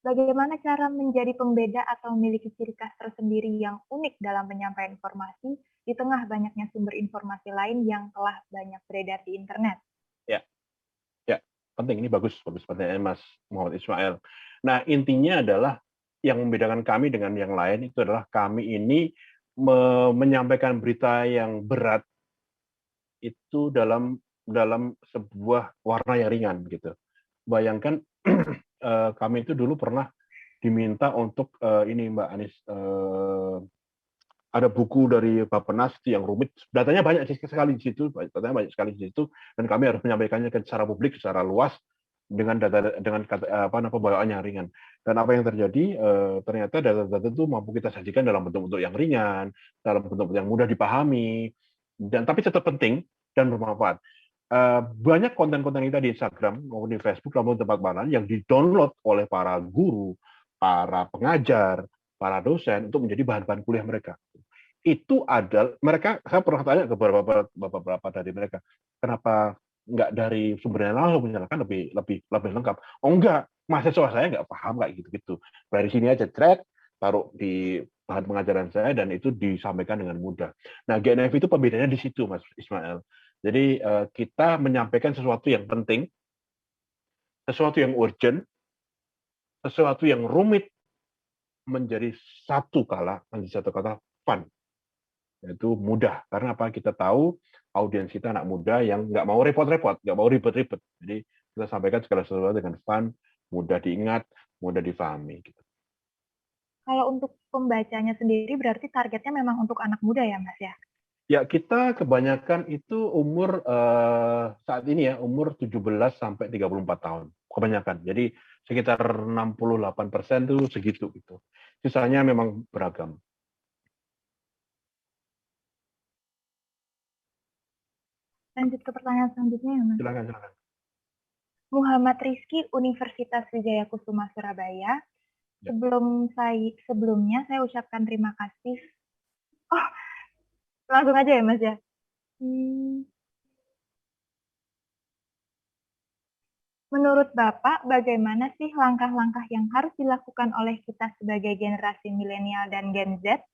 bagaimana cara menjadi pembeda atau memiliki ciri khas tersendiri yang unik dalam penyampaian informasi di tengah banyaknya sumber informasi lain yang telah banyak beredar di internet? Ya, ya, penting, ini bagus pertanyaan Mas Muhammad Ismail. Nah, intinya adalah yang membedakan kami dengan yang lain itu adalah kami ini menyampaikan berita yang berat itu dalam dalam sebuah warna yang ringan gitu. Bayangkan kami itu dulu pernah diminta untuk ini Mbak Anies, ada buku dari Bappenas yang rumit, datanya banyak sekali di situ, datanya banyak sekali di situ, dan kami harus menyampaikannya secara publik, secara luas dengan data, dengan pembawaan yang ringan. Dan apa yang terjadi, ternyata data-data itu mampu kita sajikan dalam bentuk-bentuk yang ringan, dalam bentuk yang mudah dipahami, dan tapi tetap penting dan bermanfaat. Banyak konten-konten kita di Instagram maupun di Facebook maupun tempat mana yang di-download oleh para guru, para pengajar, para dosen untuk menjadi bahan-bahan kuliah mereka. Itu adalah mereka, saya pernah tanya ke beberapa dari mereka, kenapa nggak dari sumbernya langsung, misalkan lebih lengkap. Oh enggak, mahasiswa saya nggak paham kayak gitu-gitu. Dari sini aja thread, taruh di bahan pengajaran saya dan itu disampaikan dengan mudah. Nah, GNF itu pembedanya di situ, Mas Ismail. Jadi kita menyampaikan sesuatu yang penting, sesuatu yang urgent, sesuatu yang rumit menjadi menjadi satu kata fun, yaitu mudah. Karena apa? Kita tahu audiens kita anak muda yang nggak mau repot-repot, nggak mau ribet-ribet. Jadi kita sampaikan segala sesuatu dengan fun, mudah diingat, mudah difahami. Gitu. Kalau untuk pembacanya sendiri berarti targetnya memang untuk anak muda ya, Mas, ya? Ya, kita kebanyakan itu umur saat ini ya, umur 17 sampai 34 tahun. Kebanyakan. Jadi sekitar 68% tuh segitu gitu. Sisanya memang beragam. Lanjut ke pertanyaan selanjutnya ya, Mas. Silakan, silakan. Muhammad Rizky, Universitas Wijaya Kusuma, Surabaya. Ya. Sebelumnya saya ucapkan terima kasih. Oh, langsung aja ya, Mas ya. Menurut Bapak, bagaimana sih langkah-langkah yang harus dilakukan oleh kita sebagai generasi milenial dan Gen Z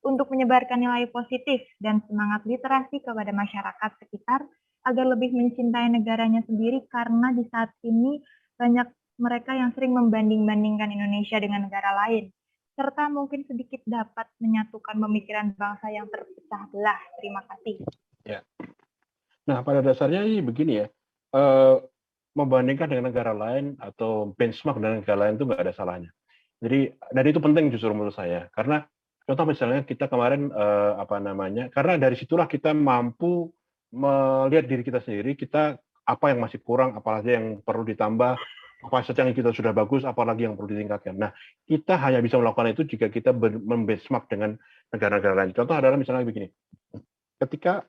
untuk menyebarkan nilai positif dan semangat literasi kepada masyarakat sekitar agar lebih mencintai negaranya sendiri, karena di saat ini banyak mereka yang sering membanding-bandingkan Indonesia dengan negara lain, serta mungkin sedikit dapat menyatukan pemikiran bangsa yang terpecah belah. Terima kasih. Ya. Nah, pada dasarnya ini begini ya, eh, membandingkan dengan negara lain atau benchmark dengan negara lain itu nggak ada salahnya. Jadi, dan itu penting justru menurut saya, karena contoh misalnya kita kemarin apa namanya, karena dari situlah kita mampu melihat diri kita sendiri, kita apa yang masih kurang, apalagi yang perlu ditambah, apa saja yang kita sudah bagus, apalagi yang perlu ditingkatkan. Nah, kita hanya bisa melakukan itu jika kita membenchmark dengan negara-negara lain. Contoh adalah misalnya begini, ketika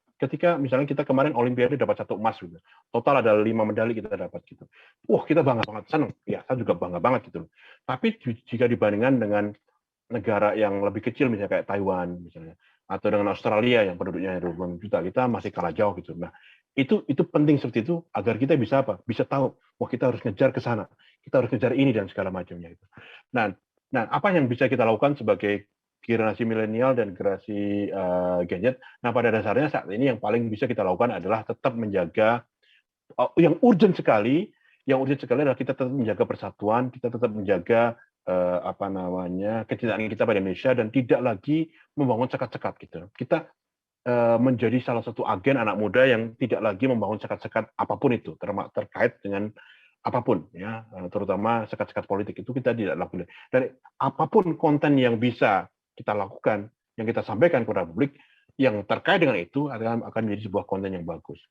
misalnya kita kemarin Olimpiade dapat 1 emas gitu, total ada 5 medali kita dapat gitu. Wah, kita bangga banget, senang. Ya, saya juga bangga banget gitu. Tapi jika dibandingkan dengan negara yang lebih kecil misalnya kayak Taiwan misalnya, atau dengan Australia yang penduduknya 20 juta, kita masih kalah jauh gitu. Nah, itu penting seperti itu agar kita bisa apa? Bisa tahu, wah kita harus ngejar ke sana, kita harus ngejar ini dan segala macamnya itu. Nah, apa yang bisa kita lakukan sebagai generasi milenial dan generasi Gen Z? Nah, pada dasarnya saat ini yang paling bisa kita lakukan adalah tetap menjaga yang urgent sekali adalah kita tetap menjaga persatuan, kita tetap menjaga apa namanya kecintaan kita pada Indonesia dan tidak lagi membangun sekat-sekat gitu. Kita menjadi salah satu agen anak muda yang tidak lagi membangun sekat-sekat apapun itu terkait dengan apapun ya, terutama sekat-sekat politik itu kita tidak lakukan. Dan apapun konten yang bisa kita lakukan, yang kita sampaikan kepada publik yang terkait dengan itu akan menjadi sebuah konten yang bagus.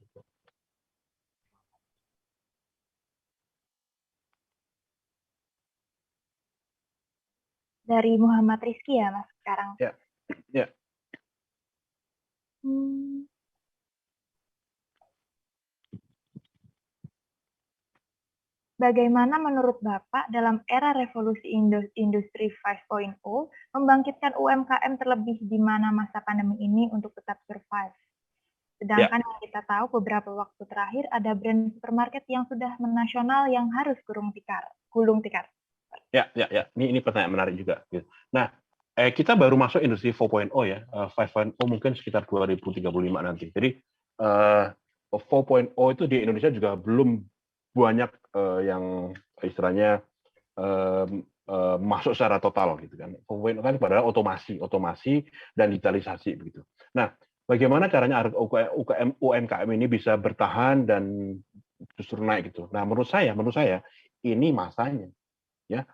Dari Muhammad Rizky ya, Mas, sekarang. Ya, ya. Bagaimana menurut Bapak dalam era revolusi industri 5.0 membangkitkan UMKM terlebih di mana masa pandemi ini untuk tetap survive? Sedangkan yang kita tahu beberapa waktu terakhir ada brand supermarket yang sudah menasional yang harus gulung tikar. Ya. Ini pertanyaan menarik juga. Nah, kita baru masuk industri 4.0 ya, 5.0 mungkin sekitar 2035 nanti. Jadi 4.0 itu di Indonesia juga belum banyak yang istilahnya masuk secara total gitu kan. 4.0 kan padahal otomasi dan digitalisasi begitu. Nah, bagaimana caranya UMKM ini bisa bertahan dan justru naik gitu. Nah, menurut saya ini masanya ya.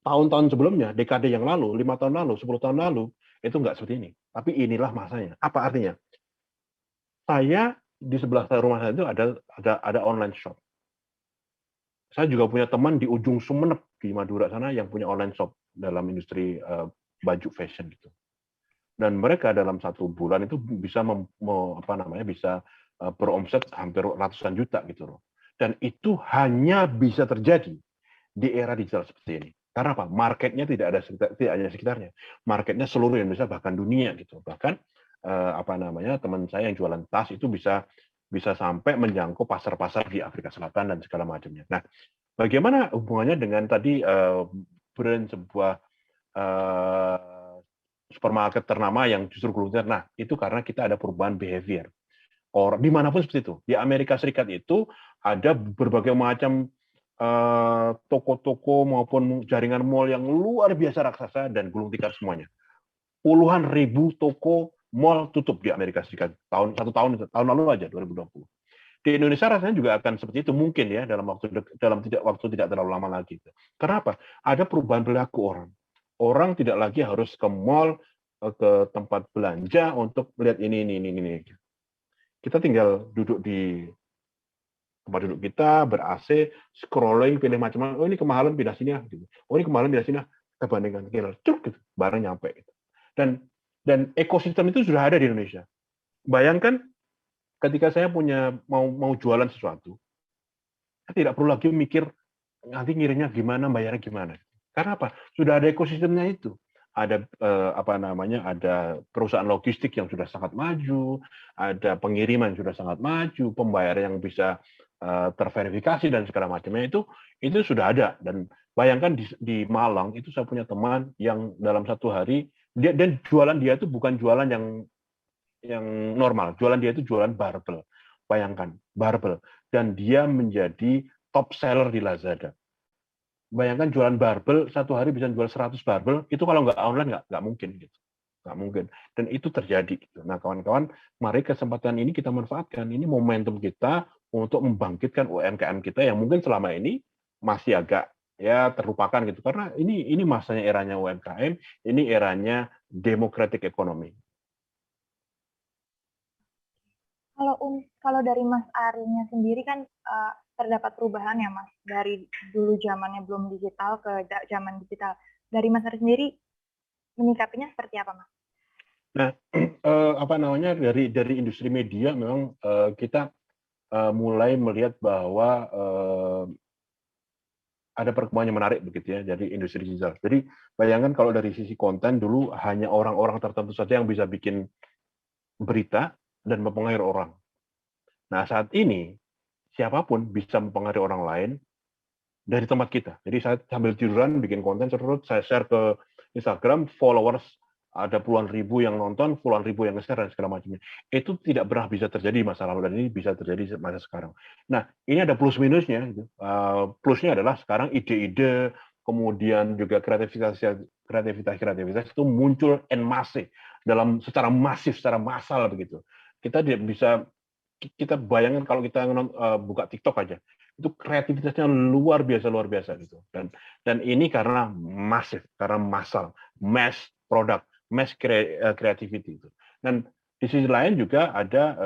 Tahun-tahun sebelumnya, dekade yang lalu, 5 tahun lalu, 10 tahun lalu, itu nggak seperti ini. Tapi inilah masanya. Apa artinya? Saya di sebelah rumah saya itu ada online shop. Saya juga punya teman di ujung Sumeneb di Madura sana yang punya online shop dalam industri baju fashion gitu. Dan mereka dalam 1 bulan itu bisa bisa beromset hampir ratusan juta gitu loh. Dan itu hanya bisa terjadi di era digital seperti ini. Karena apa? Marketnya tidak hanya sekitarnya, marketnya seluruh Indonesia bahkan dunia gitu. Bahkan teman saya yang jualan tas itu bisa sampai menjangkau pasar-pasar di Afrika Selatan dan segala macamnya. Nah, bagaimana hubungannya dengan tadi brand sebuah supermarket ternama yang justru gulung tikar? Nah, itu karena kita ada perubahan behavior. Orang dimanapun seperti itu. Di Amerika Serikat itu ada berbagai macam toko-toko maupun jaringan mall yang luar biasa raksasa dan gulung tikar semuanya. Puluhan ribu toko mall tutup di Amerika Serikat tahun lalu aja 2020. Di Indonesia rasanya juga akan seperti itu mungkin ya dalam waktu tidak terlalu lama lagi. Kenapa? Ada perubahan perilaku orang. Orang tidak lagi harus ke mall, ke tempat belanja untuk melihat ini. Kita tinggal duduk di tempat duduk kita, ber-AC, scrolling, pilih macam-macam. Oh ini kemahalan, pindah sini ya. Gitu. Oh ini kemahalan, pindah sini ya. Kita bandingkan, kira cuk, gitu. Barang nyampe. Gitu. Dan ekosistem itu sudah ada di Indonesia. Bayangkan ketika saya mau jualan sesuatu, saya tidak perlu lagi mikir nanti ngirimnya gimana, bayarnya gimana. Karena apa? Sudah ada ekosistemnya itu. Ada ada perusahaan logistik yang sudah sangat maju, ada pengiriman yang sudah sangat maju, pembayaran yang bisa terverifikasi dan segala macamnya itu sudah ada. Dan bayangkan di Malang itu saya punya teman yang dalam satu hari dan jualan dia itu bukan jualan yang normal, jualan dia itu jualan barbel. Bayangkan, barbel. Dan dia menjadi top seller di Lazada. Bayangkan jualan barbel, satu hari bisa jual 100 barbel, itu kalau nggak online nggak mungkin. Gitu. Nggak mungkin. Dan itu terjadi. Gitu. Nah kawan-kawan, mari kesempatan ini kita manfaatkan. Ini momentum kita untuk membangkitkan UMKM kita yang mungkin selama ini masih agak ya terlupakan gitu. Karena ini masanya eranya UMKM, ini eranya democratic economy. Kalau dari Mas Arinya sendiri kan terdapat perubahan ya Mas dari dulu zamannya belum digital ke zaman digital. Dari Mas Ari sendiri menyikapinya seperti apa Mas? Nah, dari industri media memang kita mulai melihat bahwa ada perkembangan yang menarik begitu ya dari industri digital. Jadi bayangkan kalau dari sisi konten dulu hanya orang-orang tertentu saja yang bisa bikin berita dan mempengaruhi orang. Nah saat ini siapapun bisa mempengaruhi orang lain dari tempat kita. Jadi saya sambil tiduran bikin konten, saya share ke Instagram, followers ada puluhan ribu yang nonton, puluhan ribu yang nge-share dan segala macamnya. Itu tidak pernah bisa terjadi di masa lalu dan ini bisa terjadi di masa sekarang. Nah, ini ada plus minusnya. Gitu. Plusnya adalah sekarang ide-ide, kemudian juga kreativitas itu muncul en masse secara masif, secara massal begitu. Kita tidak bisa kita bayangkan kalau kita buka TikTok aja, itu kreativitasnya luar biasa gitu. Dan ini karena masif, karena massal, mass product, mass creativity itu. Dan di sisi lain juga ada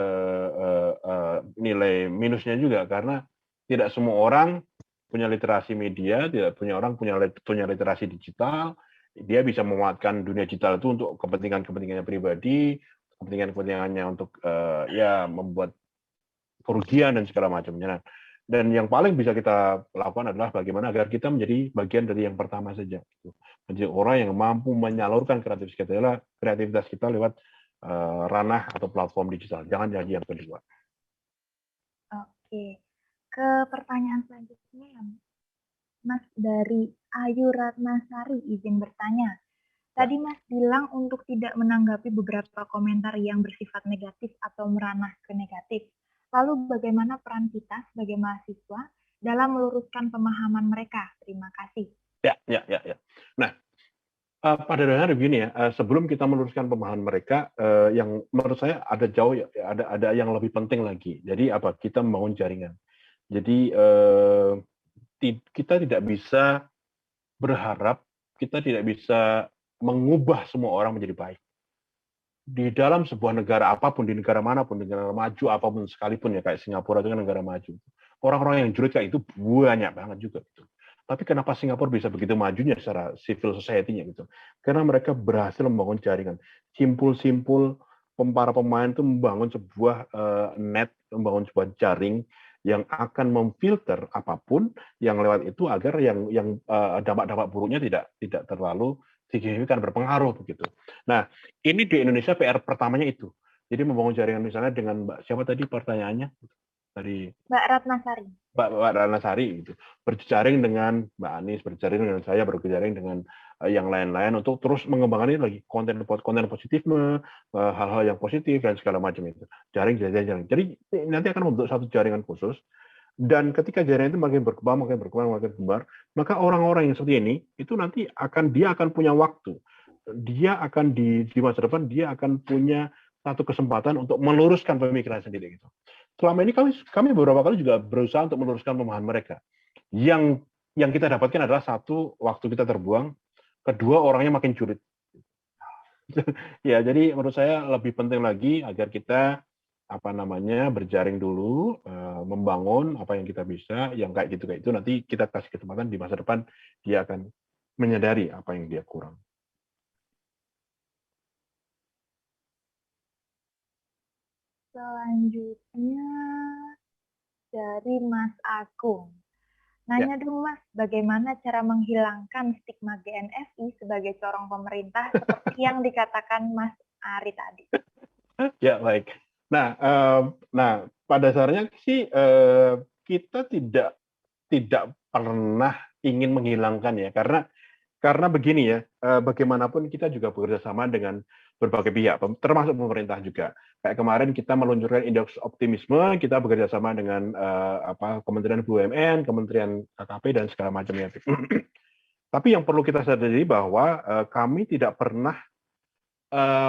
nilai minusnya juga karena tidak semua orang punya literasi media, tidak punya orang punya literasi digital, dia bisa memanfaatkan dunia digital itu untuk kepentingannya pribadi, kepentingannya untuk ya membuat kerugian dan segala macamnya. Dan yang paling bisa kita lakukan adalah bagaimana agar kita menjadi bagian dari yang pertama saja. Menjadi orang yang mampu menyalurkan kreativitas kita lewat ranah atau platform digital. Jangan jadi yang kedua. Oke, ke pertanyaan selanjutnya ya Mas dari Ayu Ratnasari izin bertanya. Tadi Mas bilang untuk tidak menanggapi beberapa komentar yang bersifat negatif atau meranah ke negatif. Lalu bagaimana peran kita sebagai mahasiswa dalam meluruskan pemahaman mereka? Terima kasih. Ya. Nah, pada dasarnya begini ya, sebelum kita meluruskan pemahaman mereka, yang menurut saya ada yang lebih penting lagi. Jadi apa? Kita membangun jaringan. Jadi kita tidak bisa berharap, kita tidak bisa mengubah semua orang menjadi baik. Di dalam sebuah negara apapun, di negara manapun, negara maju apapun sekalipun ya, kayak Singapura itu kan negara maju. Orang-orang yang julid kayak itu banyak banget juga. Gitu. Tapi kenapa Singapura bisa begitu majunya secara civil society-nya gitu? Karena mereka berhasil membangun jaringan. Simpul-simpul para pemain itu membangun sebuah net, membangun sebuah jaring yang akan memfilter apapun yang lewat itu agar yang dampak-dampak buruknya tidak terlalu signifikan berpengaruh begitu. Nah, ini di Indonesia PR pertamanya itu. Jadi membangun jaringan misalnya dengan Mbak siapa tadi pertanyaannya? Tadi Mbak Ratnasari. Mbak Ratnasari gitu. Berjejaring dengan Mbak Anies, berjejaring dengan saya, berjejaring dengan yang lain-lain untuk terus mengembangkan ini lagi konten positifme, hal-hal yang positif dan segala macam itu. Jaring. Jadi nanti akan membentuk satu jaringan khusus dan ketika jaringan itu makin berkembang, maka orang-orang yang seperti ini itu nanti dia akan punya waktu. Dia akan di masa depan dia akan punya satu kesempatan untuk meluruskan pemikiran sendiri gitu. Selama ini kami beberapa kali juga berusaha untuk meluruskan pemahaman mereka. Yang kita dapatkan adalah satu, waktu kita terbuang, kedua orangnya makin julid. Ya, jadi menurut saya lebih penting lagi agar kita berjaring dulu, membangun apa yang kita bisa, yang kayak gitu nanti kita kasih kesempatan di masa depan dia akan menyadari apa yang dia kurang. Selanjutnya dari Mas Agung. Ya, Nanya dong Mas, bagaimana cara menghilangkan stigma GNFI sebagai corong pemerintah seperti yang dikatakan Mas Ari tadi? ya baik. Nah, pada dasarnya sih kita tidak pernah ingin menghilangkan ya, karena begini ya, bagaimanapun kita juga bekerja sama dengan berbagai pihak, termasuk pemerintah juga. Kayak kemarin kita meluncurkan indeks optimisme, kita bekerja sama dengan Kementerian BUMN, Kementerian KKP dan segala macamnya. Tapi yang perlu kita sadari bahwa kami tidak pernah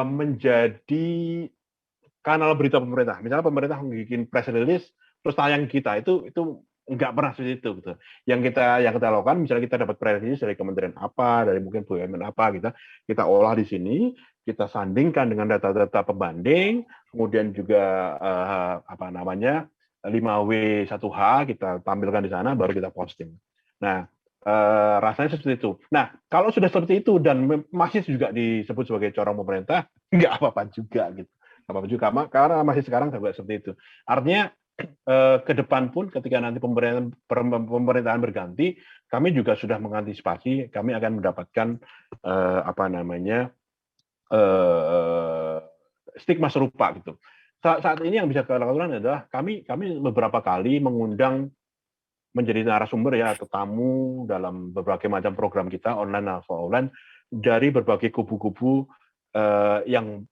menjadi kanal berita pemerintah. Misalnya pemerintah bikin press release terus tayang kita, itu nggak pernah seperti itu gitu. Yang kita lakukan, misalnya kita dapat press release dari kementerian apa, dari mungkin BUMN apa, kita olah di sini, kita sandingkan dengan data-data pembanding, kemudian juga 5W1H kita tampilkan di sana, baru kita posting. Nah, rasanya seperti itu. Nah, kalau sudah seperti itu dan masih juga disebut sebagai corong pemerintah, nggak apa-apa juga gitu. Nggak apa-apa juga, karena masih sekarang juga seperti itu. Artinya ke depan pun ketika nanti pemerintahan berganti, kami juga sudah mengantisipasi, kami akan mendapatkan eh, apa namanya eh, stigma serupa gitu. Saat ini yang bisa kita lakukan adalah kami beberapa kali mengundang menjadi narasumber ya atau tamu dalam berbagai macam program kita online atau offline dari berbagai kubu-kubu yang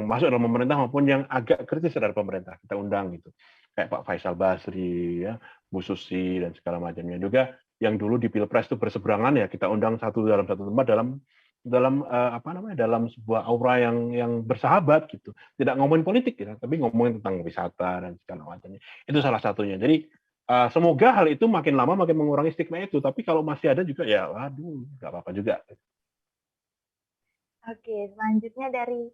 masuk dalam pemerintah maupun yang agak kritis terhadap pemerintah, kita undang gitu, kayak Pak Faisal Basri ya, Bu Susi dan segala macamnya juga, yang dulu di Pilpres itu berseberangan ya kita undang dalam satu tempat dalam dalam dalam sebuah aura yang bersahabat gitu, tidak ngomongin politik ya, tapi ngomongin tentang wisata dan segala macamnya, itu salah satunya. Jadi semoga hal itu makin lama makin mengurangi stigma itu. Tapi kalau masih ada juga ya, waduh, nggak apa-apa juga. Oke, selanjutnya dari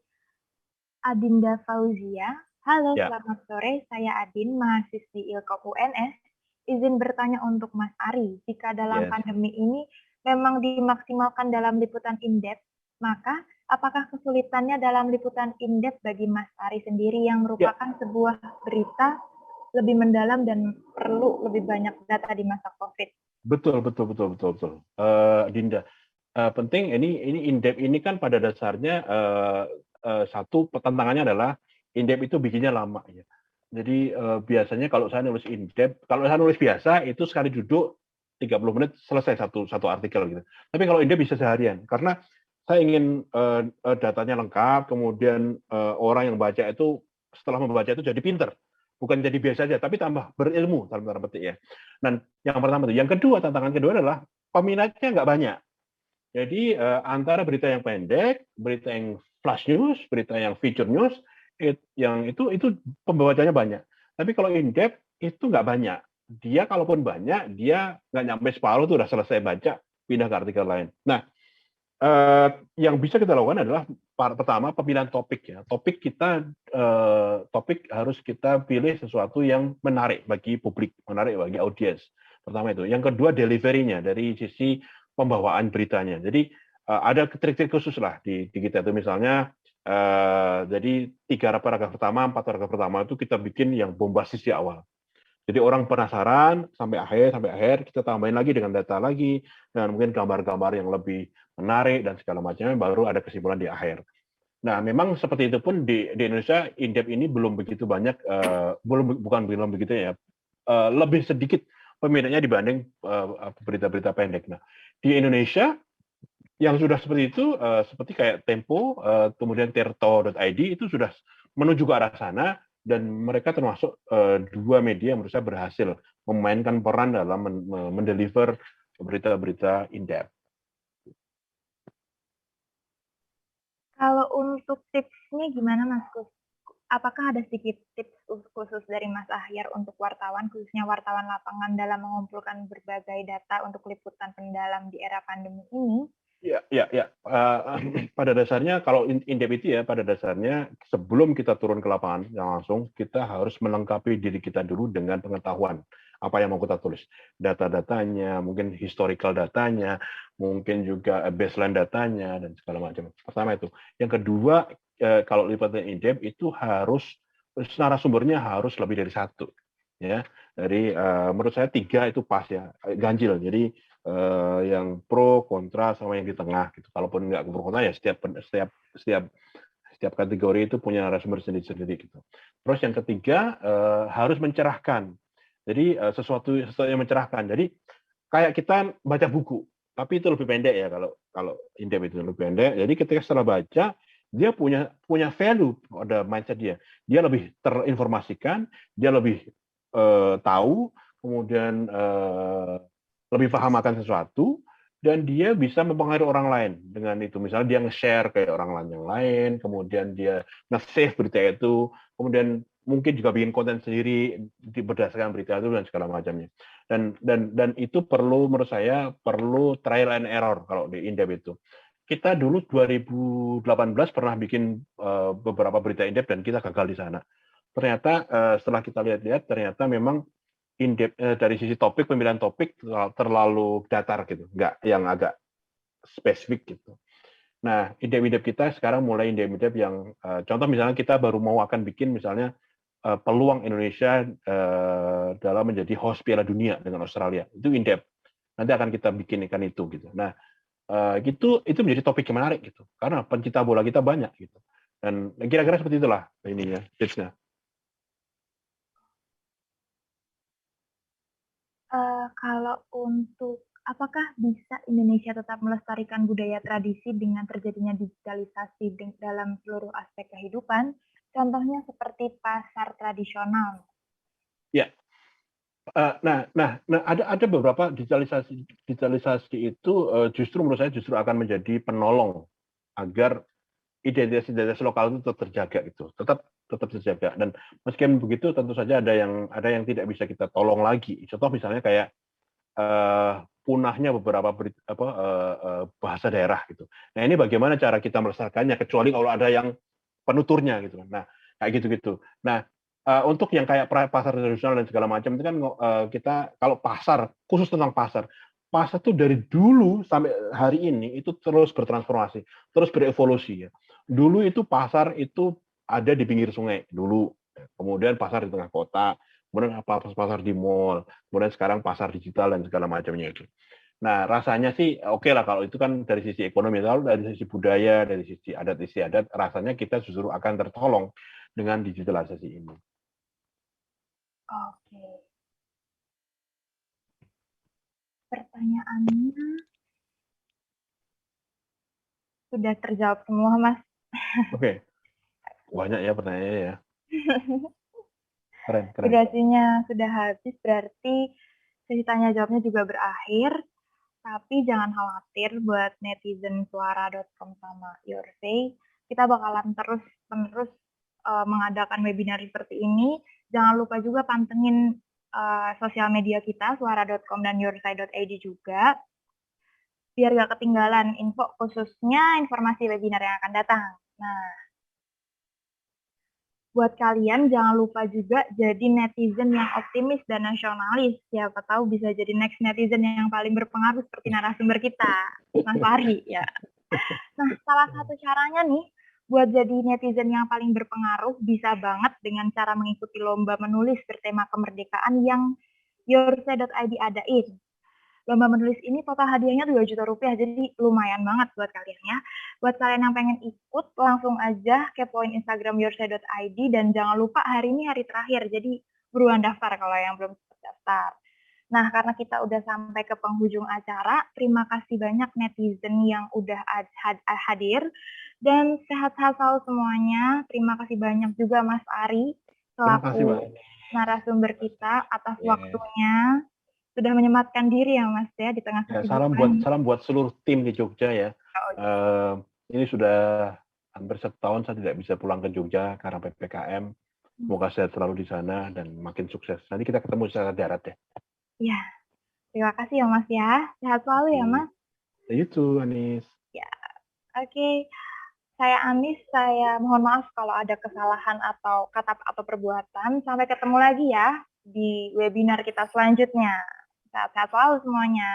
Adinda Fauzia. Halo, Ya, selamat sore. Saya Adin, mahasiswi Ilkom UNS. Izin bertanya untuk Mas Ari, jika dalam yes. pandemi ini memang dimaksimalkan dalam liputan in-depth, maka apakah kesulitannya dalam liputan in-depth bagi Mas Ari sendiri yang Ya, merupakan sebuah berita lebih mendalam dan perlu lebih banyak data di masa COVID? betul, betul, betul, betul, betul. Dinda, penting ini indep ini kan pada dasarnya satu tantangannya adalah indep itu bikinnya lama ya. Jadi biasanya kalau saya nulis indep, kalau saya nulis biasa itu sekali duduk 30 menit selesai satu artikel gitu. Tapi kalau indep bisa seharian karena saya ingin datanya lengkap, kemudian orang yang baca itu setelah membaca itu jadi pinter, bukan jadi biasa saja, tapi tambah berilmu dalam tanda petik ya. Dan yang pertama itu, yang kedua, tantangan kedua adalah peminatnya nggak banyak. Jadi antara berita yang pendek, berita yang flash news, berita yang feature news, yang itu pembacanya banyak. Tapi kalau in depth itu nggak banyak. Dia kalaupun banyak, dia nggak nyampe separuh tuh udah selesai baca, pindah ke artikel lain. Nah, yang bisa kita lakukan adalah pertama pemilihan topik ya. Topik harus kita pilih sesuatu yang menarik bagi publik, menarik bagi audiens. Pertama itu. Yang kedua delivery-nya dari sisi pembawaan beritanya. Jadi ada trik-trik khusus lah di kita itu misalnya jadi 3 paragraf pertama, 4 paragraf pertama itu kita bikin yang bombastis di awal. Jadi orang penasaran sampai akhir kita tambahin lagi dengan data lagi dan mungkin gambar-gambar yang lebih menarik dan segala macamnya baru ada kesimpulan di akhir. Nah, memang seperti itu pun di Indonesia indep ini belum begitu banyak belum begitu ya. Lebih sedikit peminatnya dibanding berita-berita pendek. Nah, di Indonesia yang sudah seperti itu seperti kayak Tempo kemudian Tirto.id itu sudah menuju ke arah sana dan mereka termasuk dua media yang menurut saya berhasil memainkan peran dalam mendeliver berita-berita in-depth. Kalau untuk tipsnya gimana Mas Kus? Apakah ada sedikit tips khusus dari Mas Ahyar untuk wartawan, khususnya wartawan lapangan dalam mengumpulkan berbagai data untuk liputan pendalam di era pandemi ini? Ya, ya, ya. Pada dasarnya kalau indep itu ya, pada dasarnya sebelum kita turun ke lapangan yang langsung, kita harus melengkapi diri kita dulu dengan pengetahuan apa yang mau kita tulis. Data-datanya, mungkin historical datanya, mungkin juga baseline datanya, dan segala macam. Pertama itu. Yang kedua, kalau liputan indep itu harus, narasumbernya harus lebih dari satu. Ya, dari menurut saya 3 itu pas ya, ganjil. Jadi yang pro, kontra, sama yang di tengah gitu. Kalaupun nggak pro kontra ya setiap setiap kategori itu punya narasumber sendiri-sendiri gitu. Terus yang ketiga harus mencerahkan. Jadi sesuatu yang mencerahkan. Jadi kayak kita baca buku, tapi itu lebih pendek ya kalau kalau indep itu lebih pendek. Jadi ketika setelah baca dia punya value pada mindset dia. Dia lebih terinformasikan, dia lebih tahu, kemudian lebih paham akan sesuatu, dan dia bisa mempengaruhi orang lain dengan itu. Misalnya dia nge-share ke orang lain yang lain, kemudian dia nge-save berita itu, kemudian mungkin juga bikin konten sendiri berdasarkan berita itu dan segala macamnya. Dan itu perlu, menurut saya perlu trial and error kalau di Indep itu. Kita dulu 2018 pernah bikin beberapa berita Indep dan kita gagal di sana. Ternyata setelah kita lihat-lihat, ternyata memang dari sisi topik, pemilihan topik terlalu datar gitu, nggak yang agak spesifik gitu. Nah, indep-indep kita sekarang mulai indep-indep yang contoh misalnya kita baru mau akan bikin misalnya peluang Indonesia dalam menjadi host Piala Dunia dengan Australia. Itu indep. Nanti akan kita bikin ikan itu gitu. Nah, itu menjadi topik yang menarik gitu. Karena pencinta bola kita banyak gitu. Dan kira-kira seperti itulah ininya, tipsnya. Kalau untuk apakah bisa Indonesia tetap melestarikan budaya tradisi dengan terjadinya digitalisasi dalam seluruh aspek kehidupan? Contohnya seperti pasar tradisional. Ya, nah, ada beberapa digitalisasi itu justru menurut saya justru akan menjadi penolong agar identitas lokal itu tetap terjaga gitu, tetap terjaga. Dan meskipun begitu, tentu saja ada yang tidak bisa kita tolong lagi. Contoh misalnya kayak punahnya beberapa bahasa daerah gitu. Nah ini bagaimana cara kita melestarikannya? Kecuali kalau ada yang penuturnya gitu. Nah kayak gitu-gitu. Nah untuk yang kayak pasar tradisional dan segala macam itu kan kita kalau pasar khusus tentang pasar tuh dari dulu sampai hari ini itu terus bertransformasi, terus berevolusi ya. Dulu itu pasar itu ada di pinggir sungai dulu, kemudian pasar di tengah kota, kemudian pasar di mall, kemudian sekarang pasar digital dan segala macamnya itu. Nah, rasanya sih oke lah kalau itu kan dari sisi ekonomi, lalu dari sisi budaya, dari sisi adat, rasanya kita justru akan tertolong dengan digitalisasi ini. Oke. Pertanyaannya sudah terjawab semua, Mas. Oke, banyak ya pertanyaannya ya. Keren, keren. Durasinya sudah habis, berarti sesi tanya jawabnya juga berakhir. Tapi jangan khawatir buat netizen suara.com sama Your kita bakalan terus-menerus mengadakan webinar seperti ini. Jangan lupa juga pantengin sosial media kita, suara.com dan yoursay.id juga, biar gak ketinggalan info khususnya informasi webinar yang akan datang. Nah, buat kalian jangan lupa juga jadi netizen yang optimis dan nasionalis. Siapa tahu bisa jadi next netizen yang paling berpengaruh seperti narasumber kita, Mas Fahri ya. Nah, salah satu caranya nih buat jadi netizen yang paling berpengaruh bisa banget dengan cara mengikuti lomba menulis bertema kemerdekaan yang yoursay.id adain. Lomba menulis ini total hadiahnya 2 juta rupiah, jadi lumayan banget buat kalian ya. Buat kalian yang pengen ikut, langsung aja kepoin Instagram yoursay.id dan jangan lupa hari ini hari terakhir, jadi buruan daftar kalau yang belum daftar. Nah, karena kita udah sampai ke penghujung acara, terima kasih banyak netizen yang udah hadir, dan sehat-sehat selalu semuanya. Terima kasih banyak juga Mas Ari, Terima kasih, Mbak. selaku narasumber kita atas Yeah. waktunya sudah menyematkan diri ya Mas ya di tengah Ya, kesibukan. salam buat seluruh tim di Jogja ya. Oh, Uh, ini sudah hampir setahun saya tidak bisa pulang ke Jogja karena PPKM. Semoga sehat selalu di sana dan makin sukses. Nanti kita ketemu secara darat ya. ya, terima kasih ya Mas ya. Sehat selalu ya Mas. You too, Anis. Ya, oke. Saya Anis, saya mohon maaf kalau ada kesalahan atau kata atau perbuatan. Sampai ketemu lagi ya di webinar kita selanjutnya. Sehat-sehat selalu semuanya.